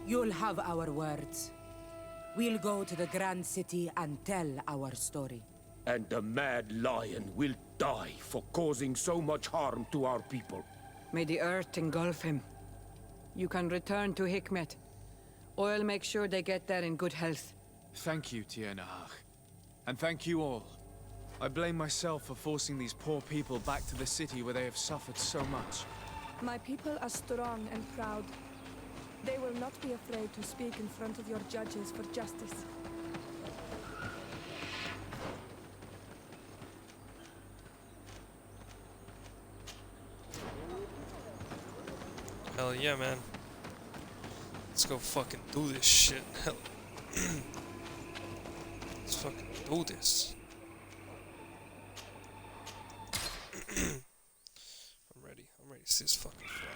You'll have our words. We'll go to the Grand City and tell our story.
And the Mad Lion will die for causing so much harm to our people.
May the earth engulf him. You can return to Hikmet. I'll make sure they get there in good health.
Thank you, Tiernahach. And thank you all. I blame myself for forcing these poor people back to the city where they have suffered so much.
My people are strong and proud. They will not be afraid to speak in front of your judges for justice.
Hell yeah, man. Let's go fucking do this shit. Hell. Let's fucking do this. I'm ready. I'm ready to see this fucking fly.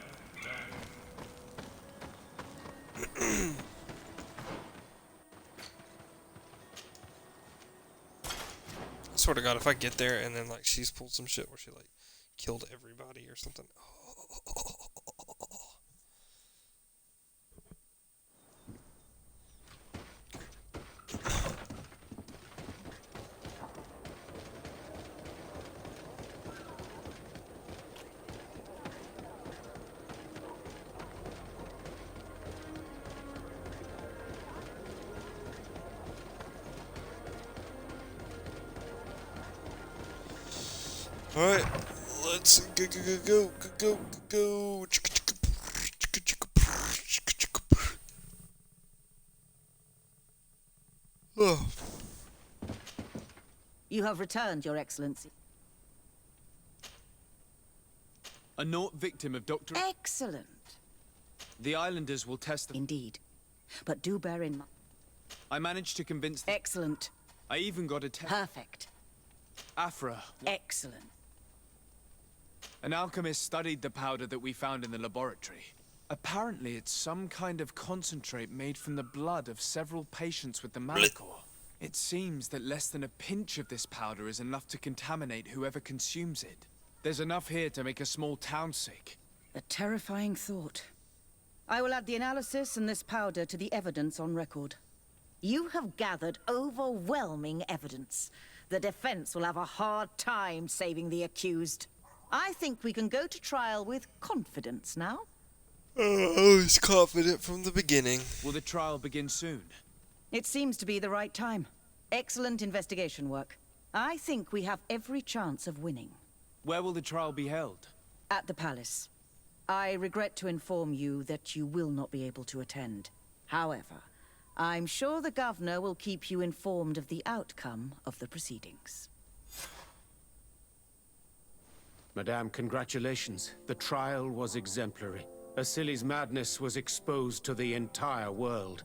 I swear to God, if I get there and then like she's pulled some shit where she like killed everybody or something. Alright, let's go. Oh.
You have returned, Your Excellency.
A naught victim of Dr.
Excellent.
The islanders will test them.
Indeed. But do bear in mind.
I managed to convince them.
Excellent.
I even got a test.
Perfect.
Afra.
Excellent.
An alchemist studied the powder that we found in the laboratory. Apparently, it's some kind of concentrate made from the blood of several patients with the malachor. It seems that less than a pinch of this powder is enough to contaminate whoever consumes it. There's enough here to make a small town sick.
A terrifying thought. I will add the analysis and this powder to the evidence on record. You have gathered overwhelming evidence. The defense will have a hard time saving the accused. I think we can go to trial with confidence now.
I was confident from the beginning.
Will the trial begin soon?
It seems to be the right time. Excellent investigation work. I think we have every chance of winning.
Where will the trial be held?
At the palace. I regret to inform you that you will not be able to attend. However, I'm sure the governor will keep you informed of the outcome of the proceedings.
Madame, congratulations. The trial was exemplary. Asili's madness was exposed to the entire world.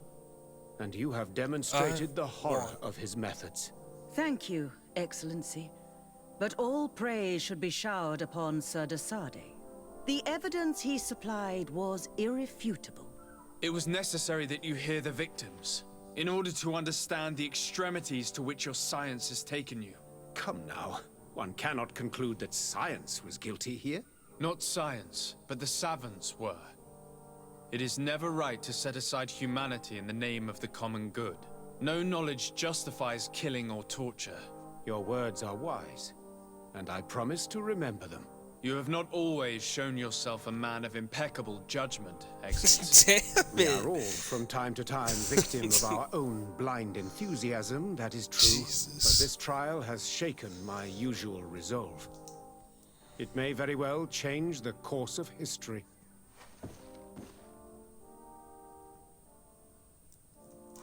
And you have demonstrated the horror of his methods.
Thank you, Excellency. But all praise should be showered upon Sir de Sade. The evidence he supplied was irrefutable.
It was necessary that you hear the victims, in order to understand the extremities to which your science has taken you.
Come now. One cannot conclude that science was guilty here.
Not science, but the savants were. It is never right to set aside humanity in the name of the common good. No knowledge justifies killing or torture.
Your words are wise, and I promise to remember them.
You have not always shown yourself a man of impeccable judgment, Excellency.
Damn
We
it.
are all, from time to time, victim of our own blind enthusiasm, that is true.
Jesus.
But this trial has shaken my usual resolve. It may very well change the course of history.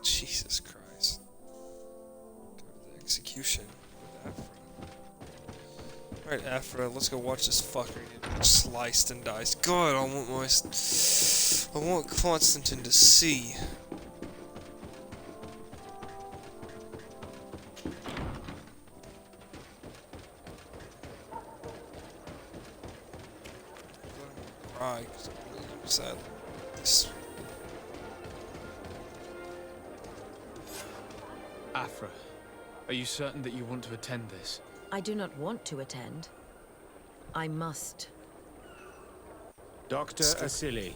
Jesus Christ. Go to the execution with Afra. Alright, Afra, let's go watch this fucker get sliced and diced. God, I want Constantine to see. Cry, 'cause I'm really upset. This.
Afra, are you certain that you want to attend this?
I do not want to attend. I must.
Dr. Asili,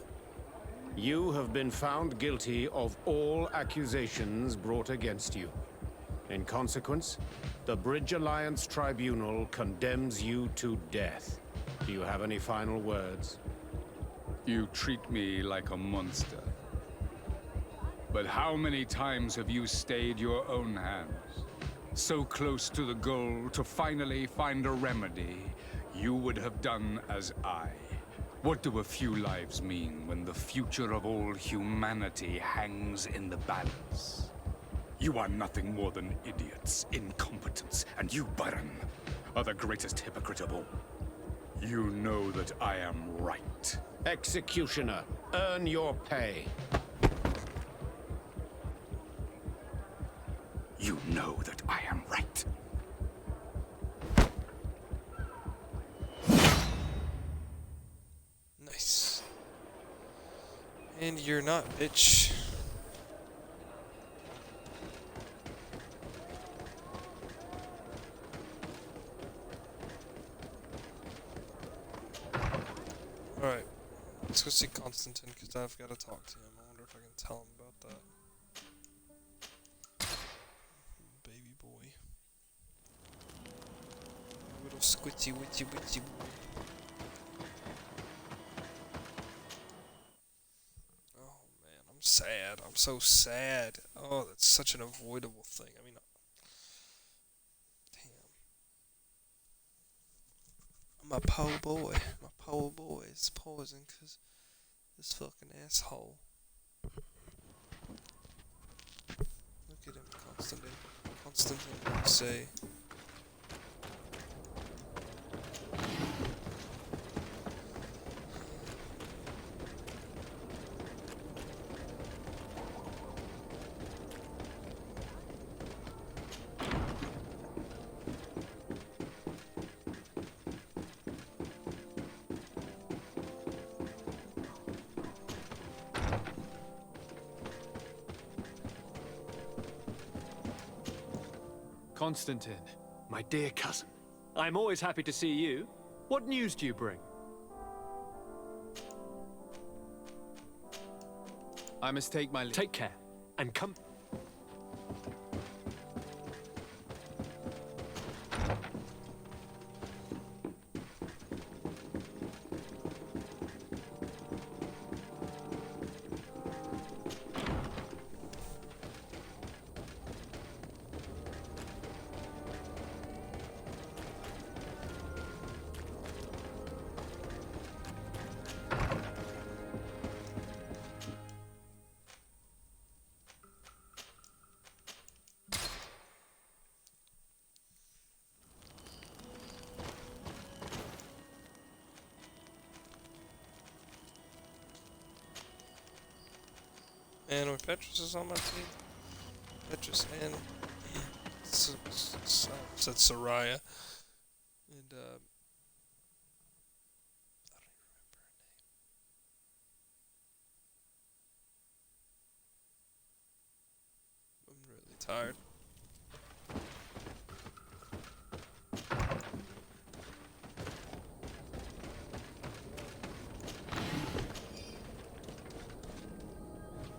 you have been found guilty of all accusations brought against you. In consequence, the Bridge Alliance Tribunal condemns you to death. Do you have any final words?
You treat me like a monster. But how many times have you stayed your own hands? So close to the goal to finally find a remedy, you would have done as I. What do a few lives mean when the future of all humanity hangs in the balance? You are nothing more than idiots, incompetents, and you, Baron, are the greatest hypocrite of all. You know that I am right.
Executioner, earn your pay.
You know that
You're not, bitch. Alright. Let's go see Constantine, because I've got to talk to him. I wonder if I can tell him about that. Baby boy. Little squitchy witchy witchy boy. Oh man, I'm sad. I'm so sad. Oh, that's such an avoidable thing. I mean, damn. My poor boy. My poor boy is pausing because this fucking asshole. Look at him, Constantine. Constantine, what do you say?
Constantine, my dear cousin. I'm always happy to see you. What news do you bring? I must take my leave. Take care, and come...
And when Petrus is on my team, Petrus and said Soraya, and I don't even remember her name. I'm really tired.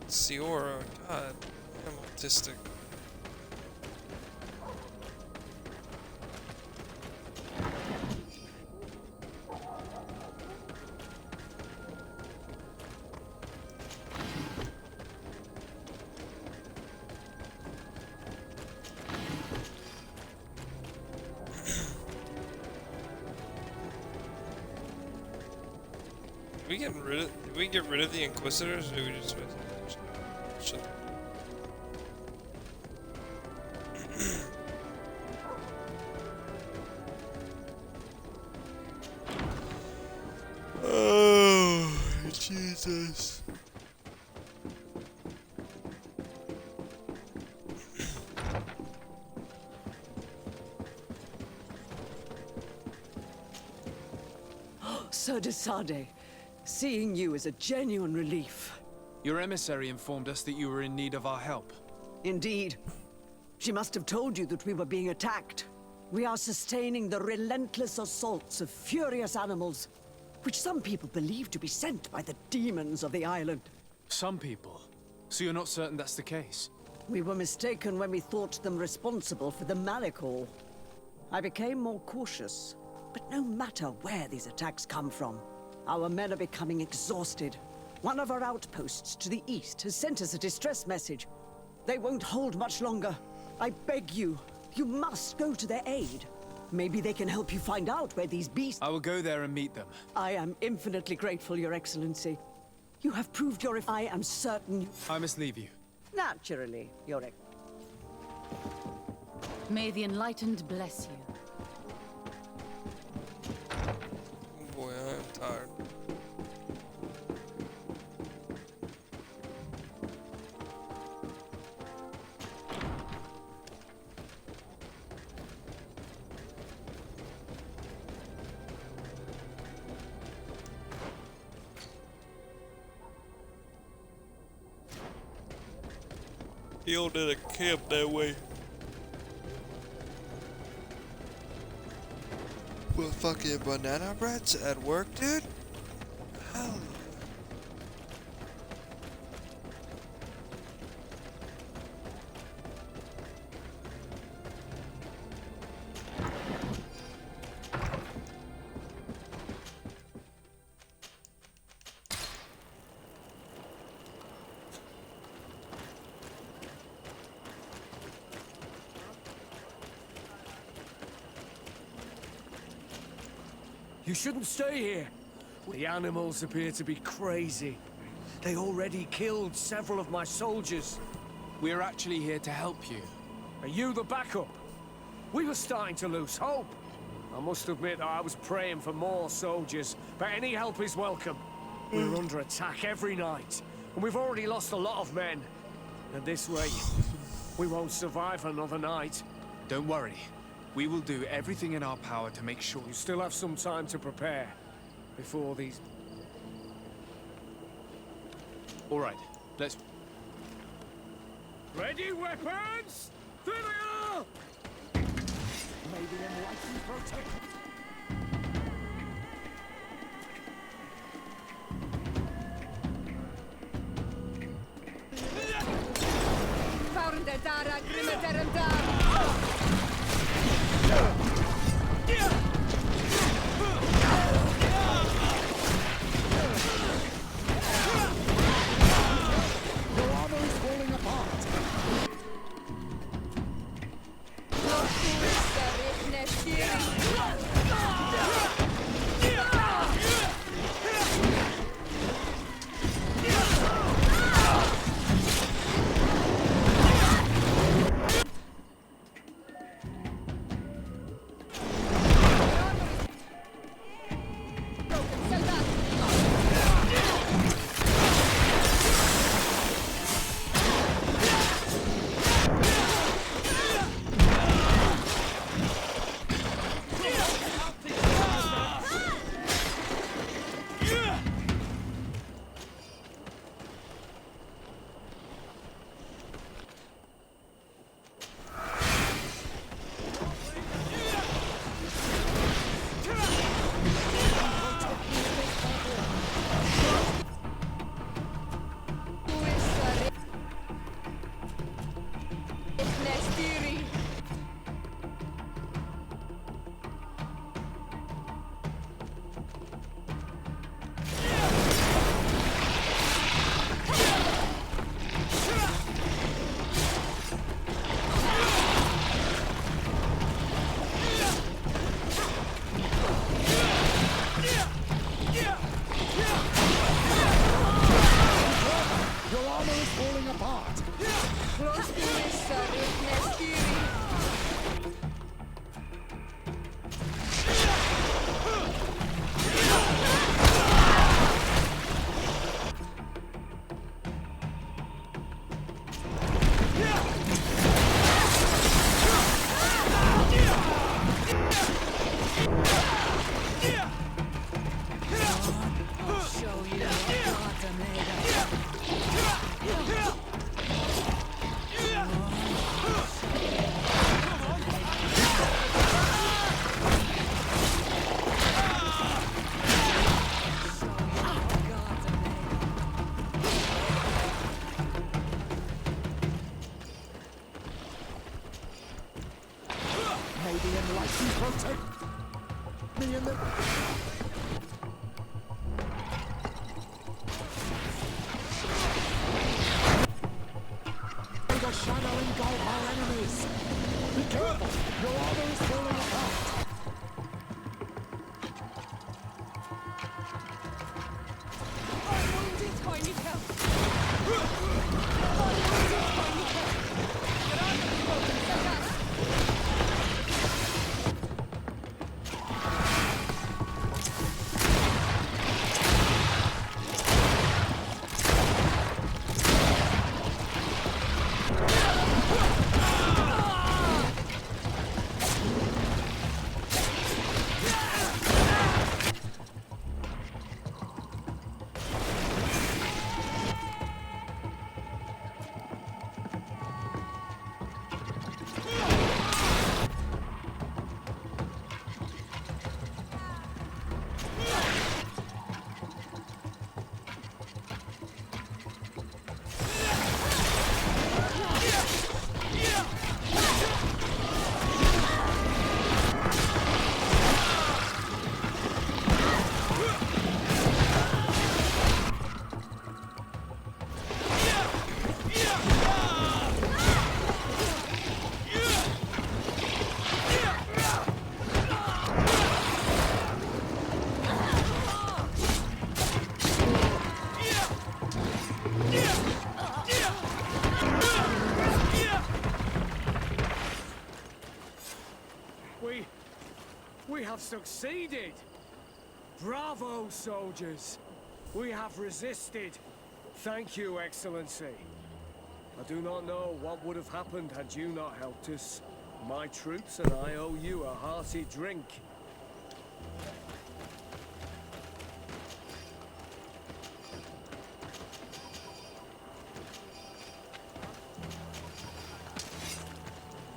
Siora, God, I'm autistic. Did we get rid of the Inquisitors, or did we just wait? Shit. Oh, Jesus.
Sir de Sade, seeing you is a genuine relief.
Your emissary informed us that you were in need of our help.
Indeed. She must have told you that we were being attacked. We are sustaining the relentless assaults of furious animals, which some people believe to be sent by the demons of the island.
Some people? So you're not certain that's the case?
We were mistaken when we thought them responsible for the Malicor. I became more cautious, but no matter where these attacks come from, our men are becoming exhausted. One of our outposts to the east has sent us a distress message. They won't hold much longer. I beg you, you must go to their aid. Maybe they can help you find out where these beasts...
I will go there and meet them.
I am infinitely grateful, Your Excellency. You have proved your... I am certain...
I must leave you.
Naturally, Your Excellency.
May the Enlightened bless you.
Oh boy, I am tired. Killed at a camp that way. What fucking banana breads at work, dude? Hell yeah.
You shouldn't stay here. The animals appear to be crazy. They already killed several of my soldiers.
We're actually here to help you.
Are you the backup? We were starting to lose hope. I must admit I was praying for more soldiers, but any help is welcome. We're under attack every night, and we've already lost a lot of men. And this way, we won't survive another night.
Don't worry. We will do everything in our power to make sure
You still have some time to prepare before these...
All right, let's...
Ready, weapons? There they are! May the enlightened protect... have succeeded! Bravo, soldiers! We have resisted. Thank you, Excellency. I do not know what would have happened had you not helped us. My troops and I owe you a hearty drink.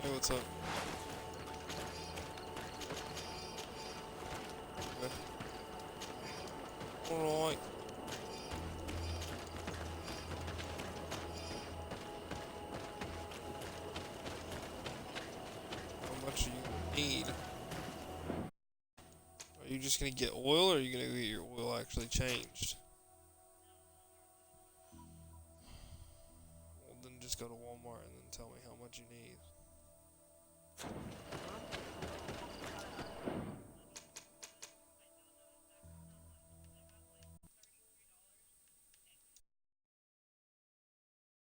Hey, what's up? Okay. Alright. How much do you need? Are you just gonna get oil, or are you gonna get your oil actually changed? Well, then just go to Walmart and then tell me how much you need.